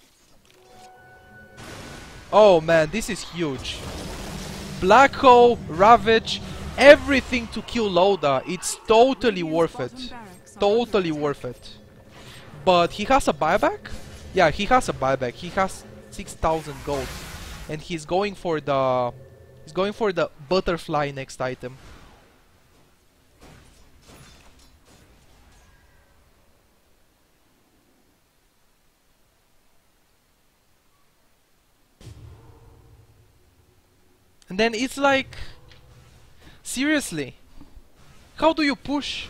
Oh man, this is huge. Black Hole, Ravage, everything to kill Loda. It's totally worth it. Totally worth it. But he has a buyback? Yeah, he has a buyback. He has 6,000 gold. And he's going for the butterfly next item. And then it's like, seriously, how do you push?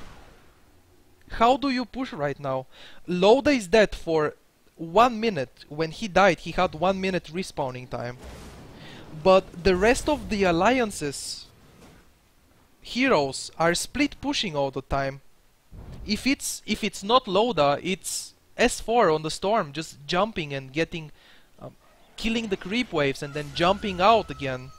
How do you push right now? Loda is dead for 1 minute. When he died, he had 1 minute respawning time. But the rest of the alliances heroes are split pushing all the time. If it's not Loda, it's S4 on the storm, just jumping and getting killing the creep waves and then jumping out again.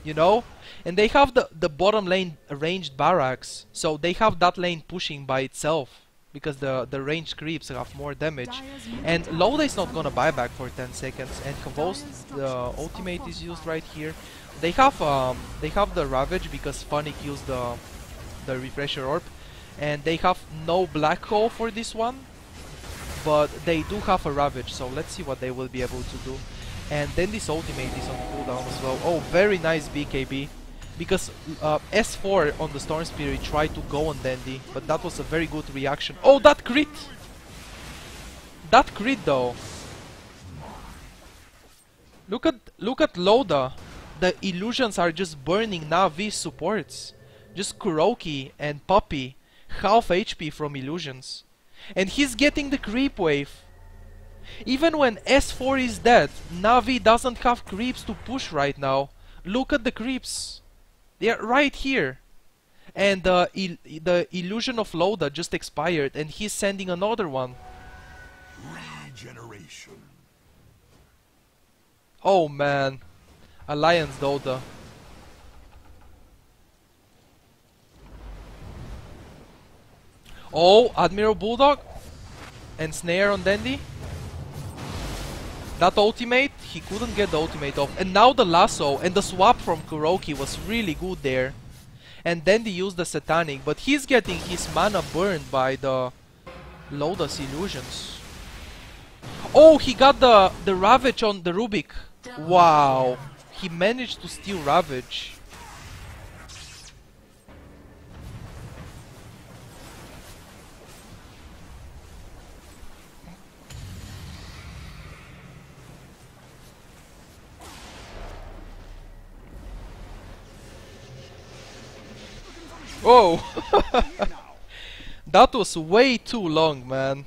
You know? And they have the bottom lane ranged barracks, so they have that lane pushing by itself because the ranged creeps have more damage. And Loda is not gonna buy back for 10 seconds, and Kavos, the ultimate is used right here. They have the Ravage because Funnick used the refresher orb, and they have no black hole for this one, but they do have a Ravage, so let's see what they will be able to do. And then this ultimate is on cooldown as well. Oh, very nice BKB. Because S4 on the Storm Spirit tried to go on Dendi, but that was a very good reaction. Oh, that crit! That crit though. Look at Loda. The illusions are just burning Navi's supports. Just Kuroki and Puppy. Half HP from illusions. And he's getting the creep wave. Even when S4 is dead, Navi doesn't have creeps to push right now. Look at the creeps. They are right here. And the illusion of Loda just expired and he's sending another one. Regeneration. Oh man. Alliance Dota. Oh, Admiral Bulldog and Snare on Dendi. That ultimate, he couldn't get the ultimate off. And now the lasso and the swap from Kuroki was really good there. And then they used the Satanic, but he's getting his mana burned by the Loda's illusions. Oh, he got the Ravage on the Rubik. Wow, he managed to steal Ravage. Oh! That was way too long, man.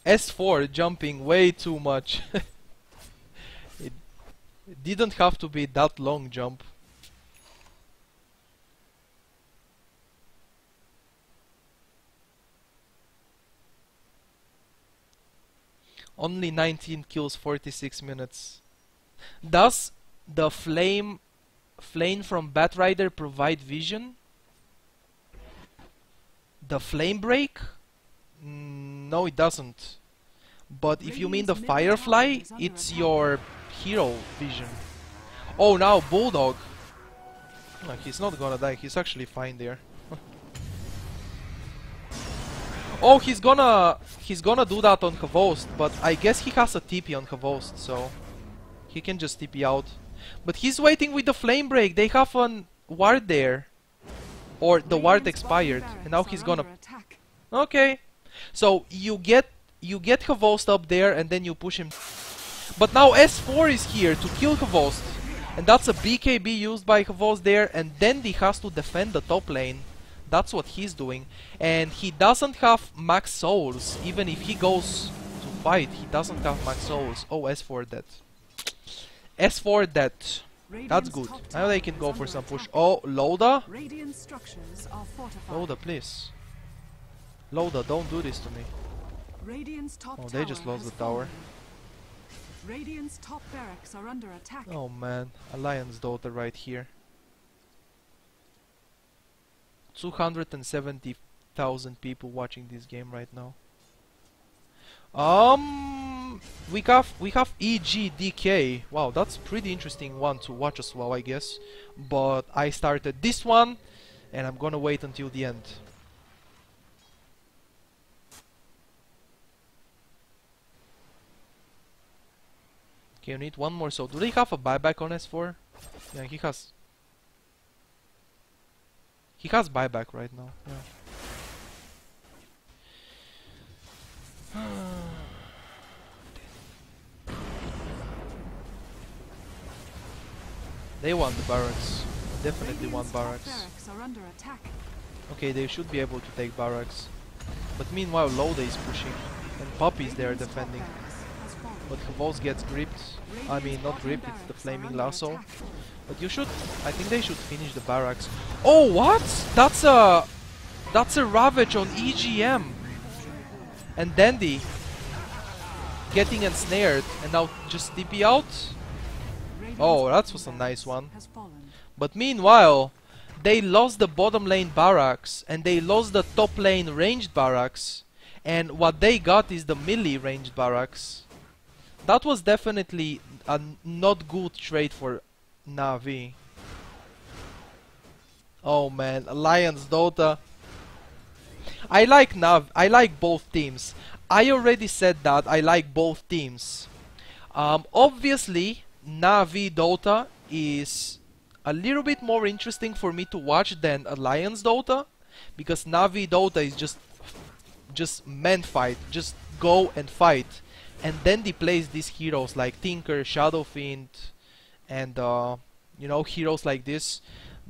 S4 jumping way too much. It didn't have to be that long jump. Only 19 kills, 46 minutes. Does the flame from Batrider provide vision? The flame break? No, it doesn't. But if you mean the Firefly, it's your hero vision. Oh, now Bulldog. No, he's not gonna die, he's actually fine there. Oh, he's gonna do that on Havost, but I guess he has a TP on Havost, so he can just TP out. But he's waiting with the flame break. They have a ward there, or the ward expired, and now he's gonna. Okay, so you get Havost up there, and then you push him. But now S4 is here to kill Havost, and that's a BKB used by Havost there, and Dendi has to defend the top lane. That's what he's doing, and he doesn't have max souls. Even if he goes to fight, he doesn't have max souls. Oh, S4 dead. S4 dead. That's good. Now they can go for some push. Oh, Loda? Loda, please. Loda, don't do this to me. Oh, they just lost the tower. Radiant's top barracks are under attack. Oh man, Alliance Dota right here. 270,000 people watching this game right now. We have EGDK. Wow, that's pretty interesting one to watch as well, I guess. But I started this one, and I'm gonna wait until the end. Okay, you need one more. So, do they have a buyback on S4? Yeah, he has. He has buyback right now. Yeah. They want the barracks. Definitely want barracks. Okay, they should be able to take barracks. But meanwhile, Loda is pushing, and Puppy is there defending. But Havost gets gripped. I mean, not gripped, it's the flaming lasso. But you should, I think they should finish the barracks. Oh, what? That's a Ravage on EGM. And Dendi getting ensnared, and now just TP out. Oh, that was a nice one. But meanwhile, they lost the bottom lane barracks, and they lost the top lane ranged barracks. And what they got is the melee ranged barracks. That was definitely a not good trade for Na'Vi. Oh man, Alliance Dota. I like both teams. I already said that I like both teams. Obviously, Na'Vi Dota is a little bit more interesting for me to watch than Alliance Dota, because Na'Vi Dota is just men fight, just go and fight. And then they plays these heroes like Tinker, Shadow Fiend, and you know, heroes like this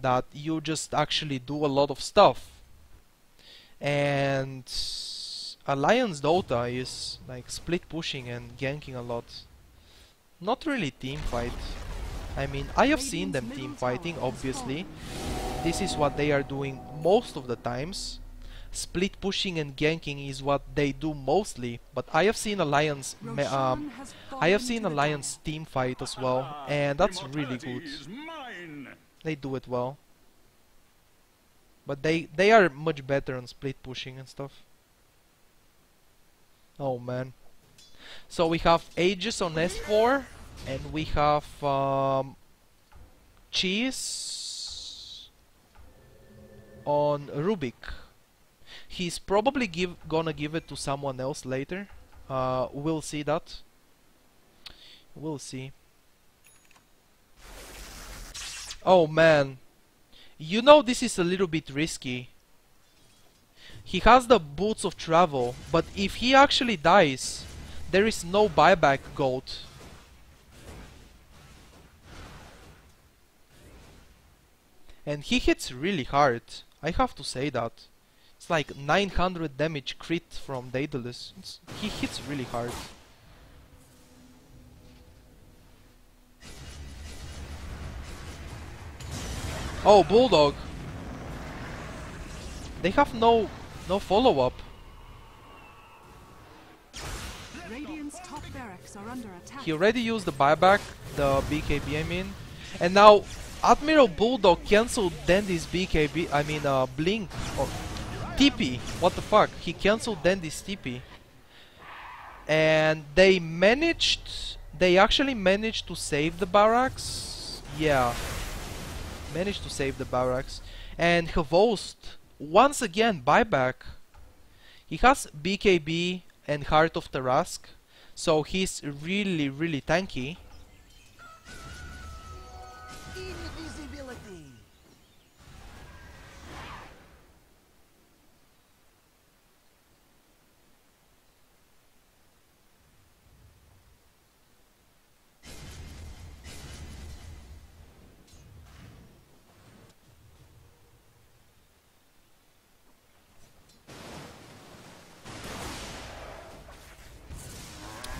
that you just actually do a lot of stuff. And Alliance Dota is like split pushing and ganking a lot. Not really team fight. I mean, I have seen them team fighting, obviously. This is what they are doing most of the times. Split pushing and ganking is what they do mostly, but I have seen Alliance team fight as well, and that's really good. They do it well. But they are much better on split pushing and stuff. Oh man. So we have Aegis on S4, and we have Cheese on Rubik. He's probably gonna give it to someone else later. We'll see that. We'll see. Oh man. You know, this is a little bit risky. He has the boots of travel, but if he actually dies, there is no buyback goat. And he hits really hard. I have to say that. It's like 900 damage crit from Daedalus. He hits really hard. Oh, Bulldog. They have no follow-up. He already used the buyback, the BKB I mean. And now Admiral Bulldog cancelled Dendi's BKB, I mean Blink, or TP. What the fuck? He cancelled Dendi's TP. And they actually managed to save the barracks. Yeah. managed to save the barracks. And Hvost, once again, buyback. He has BKB and Heart of Tarask, so he's really, really tanky. Invisibility.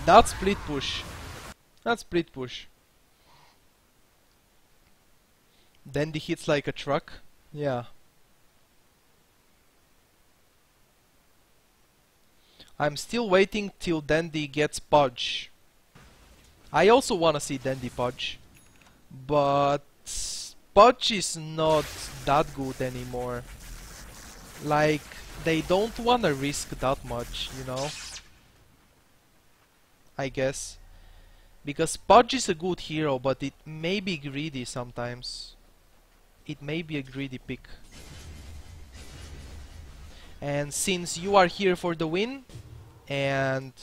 That's split push. That's split push. Dendi hits like a truck. Yeah. I'm still waiting till Dendi gets Pudge. I also wanna see Dendi Pudge. But Pudge is not that good anymore. Like, they don't wanna risk that much, you know? I guess. Because Pudge is a good hero, but it may be greedy sometimes. It may be a greedy pick. And since you are here for the win, and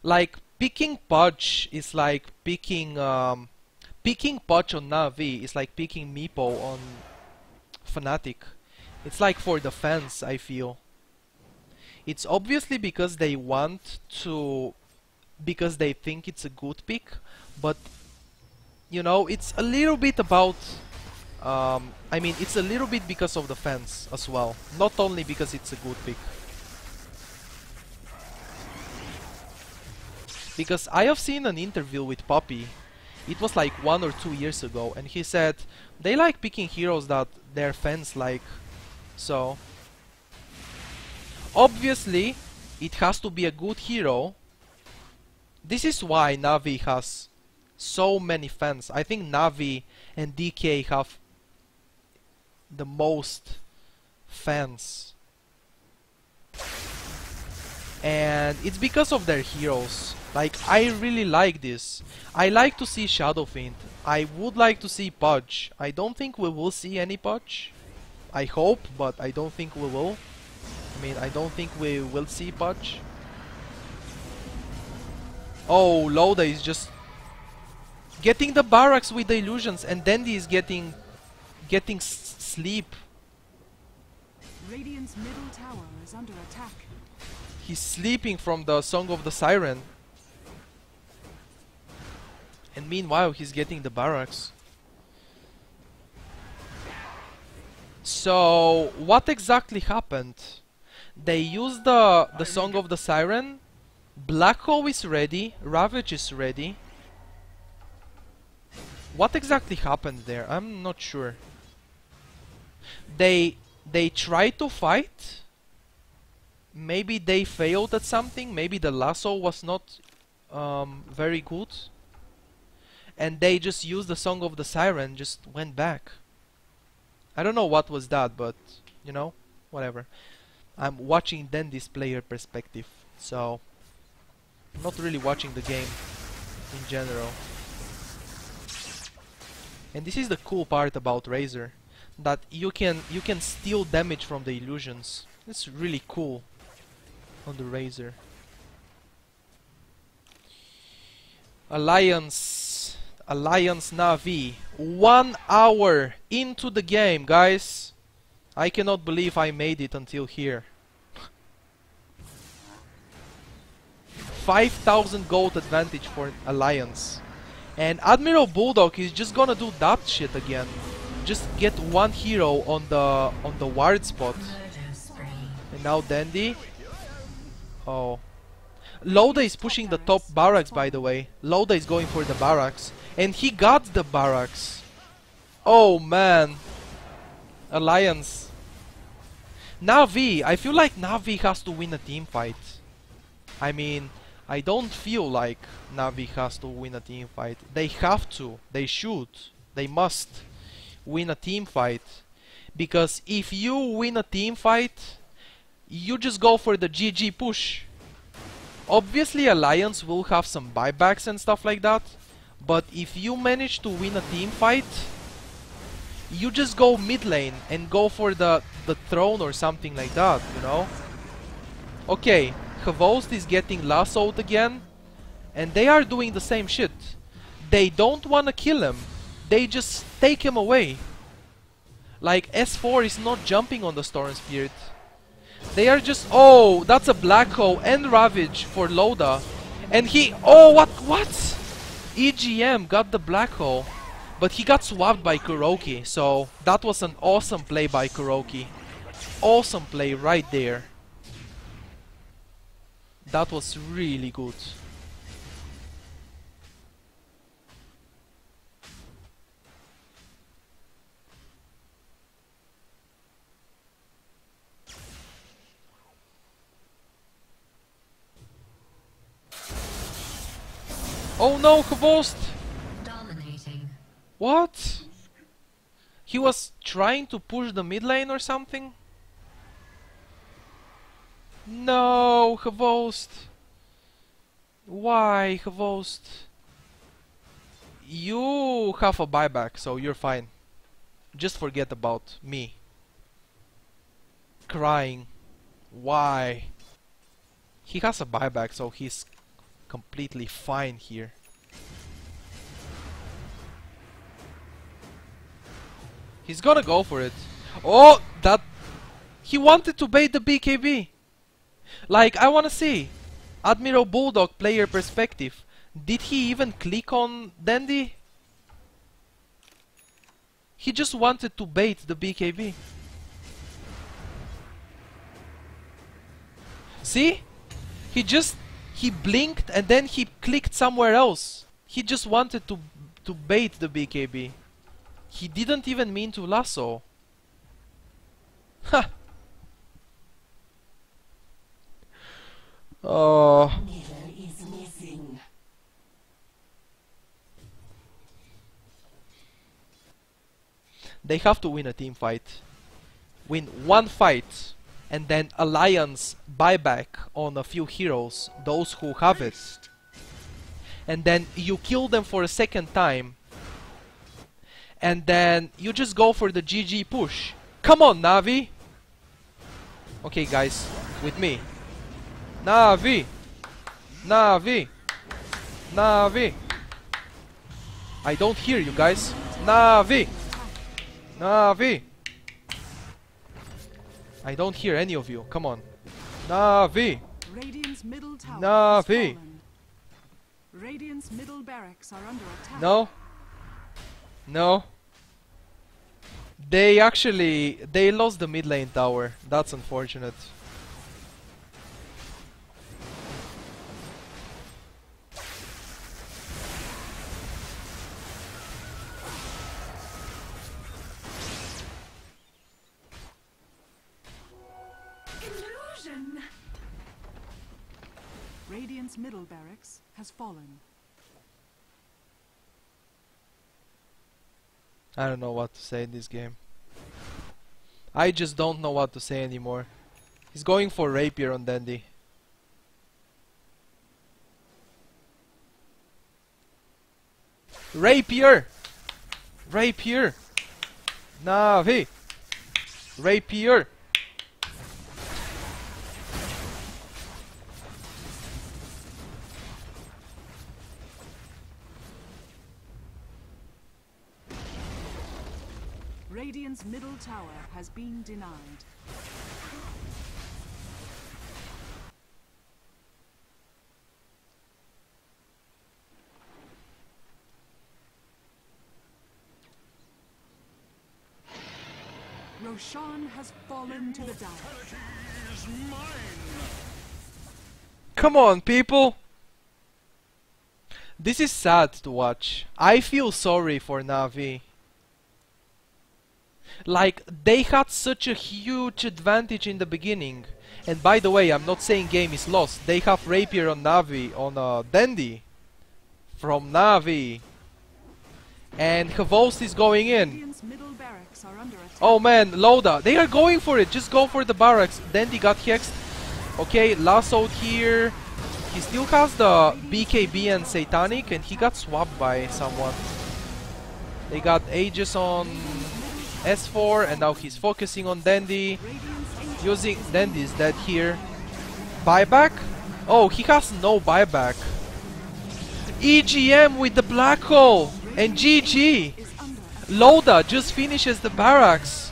like picking Pudge is like picking Pudge on Na'Vi is like picking Meepo on Fnatic. It's like for the fans, I feel. It's obviously because they want to, because they think it's a good pick, but you know, it's a little bit about I mean, it's a little bit because of the fans as well, not only because it's a good pick. Because I have seen an interview with Poppy, it was like 1 or 2 years ago, and he said they like picking heroes that their fans like. So obviously it has to be a good hero. This is why Na'Vi has so many fans. I think Na'Vi and DK have the most fans. And it's because of their heroes. Like, I really like this. I like to see Shadow Fiend. I would like to see Pudge. I don't think we will see any Pudge. I hope, but I don't think we will. I mean, I don't think we will see Pudge. Oh, Loda is just getting the barracks with the illusions, and Dendi is getting sleep. Radiant's middle tower is under attack. He's sleeping from the Song of the Siren. And meanwhile, he's getting the barracks. So, what exactly happened? They used the Song of the Siren. Black Hole is ready. Ravage is ready. What exactly happened there? I'm not sure. They tried to fight. Maybe they failed at something. Maybe the lasso was not very good. And they just used the Song of the Siren, just went back. I don't know what was that, but you know, whatever. I'm watching Dendi's player perspective, so I'm not really watching the game in general. And this is the cool part about Razor, that you can steal damage from the illusions. It's really cool on the Razor. Alliance Na'Vi. 1 hour into the game, guys. I cannot believe I made it until here. 5,000 gold advantage for Alliance. And Admiral Bulldog is just gonna do that shit again. Just get one hero on the ward spot. And now Dendi. Oh. Loda is pushing the top barracks, by the way. Loda is going for the barracks. And he got the barracks. Oh man. Alliance. Na'Vi. I feel like Na'Vi has to win a team fight. I mean, I don't feel like Na'Vi has to win a team fight. They have to. They should. They must win a team fight. Because if you win a team fight, you just go for the GG push. Obviously Alliance will have some buybacks and stuff like that, but if you manage to win a team fight, you just go mid lane and go for the throne or something like that, you know? Okay, Hvost is getting lassoed again, and they are doing the same shit. They don't wanna kill him, they just take him away. Like, S4 is not jumping on the Storm Spirit. They are just... Oh, that's a Black Hole and Ravage for Loda. And he... Oh, what? EGM got the Black Hole. But he got swapped by Kuroki. So, that was an awesome play by Kuroki. Awesome play right there. That was really good. Oh no, Hvost! Dominating. What? He was trying to push the mid lane or something? No, Hvost! Why, Hvost? You have a buyback, so you're fine. Just forget about me. Crying. Why? He has a buyback, so he's completely fine here. He's gonna go for it. Oh, that... He wanted to bait the BKB. Like, I wanna see. Admiral Bulldog player perspective. Did he even click on Dendi? He just wanted to bait the BKB. See? He blinked and then he clicked somewhere else. He just wanted to bait the BKB. He didn't even mean to lasso. Ha! Oh. They have to win a team fight. Win one fight. And then alliance buyback on a few heroes, those who have it. And then you kill them for a second time. And then you just go for the GG push. Come on, Navi! Okay, guys, with me. Navi! Navi! Navi! I don't hear you guys. Navi! Navi! I don't hear any of you. Come on. Navi! Radiant's middle tower Navi! has fallen. Radiant's middle barracks are under attack. No. No. They lost the mid lane tower. That's unfortunate. Illusion. Radiant's middle barracks has fallen. I don't know what to say in this game. I just don't know what to say anymore. He's going for rapier on Dendi. Rapier! Rapier! Navi! Rapier! Radiant's middle tower has been denied. Roshan has fallen to the dire. Come on, people! This is sad to watch. I feel sorry for Navi. Like, they had such a huge advantage in the beginning. And by the way, I'm not saying game is lost. They have rapier on Navi, on Dendi. From Navi. And Hvost is going in. Radiant's middle barracks are under attack. Oh man, Loda. They are going for it. Just go for the barracks. Dendi got hexed. Okay, lassoed here. He still has the BKB and Satanic, and he got swapped by someone. They got Aegis on S4, and now he's focusing on Dendi. Using Dendi is dead here. Buyback? Oh, he has no buyback. EGM with the black hole and GG. Loda just finishes the barracks.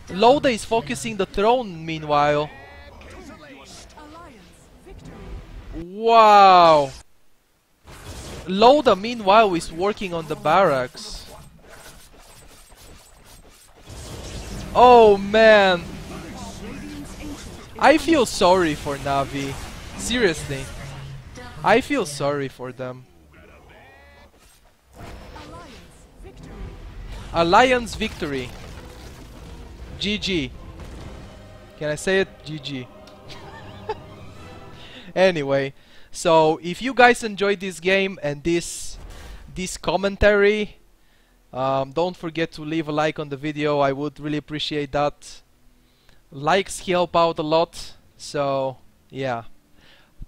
Loda is focusing the throne meanwhile. Wow. Loda meanwhile is working on the barracks. Oh man. I feel sorry for Navi. Seriously. I feel sorry for them. Alliance victory. GG. Can I say it? GG. Anyway, so if you guys enjoyed this game and this commentary, don't forget to leave a like on the video. I would really appreciate that. Likes help out a lot. So yeah.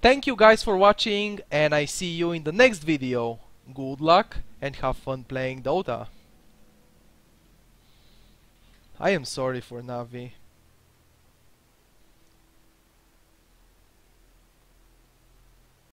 Thank you guys for watching, and I see you in the next video. Good luck and have fun playing Dota. I am sorry for Navi.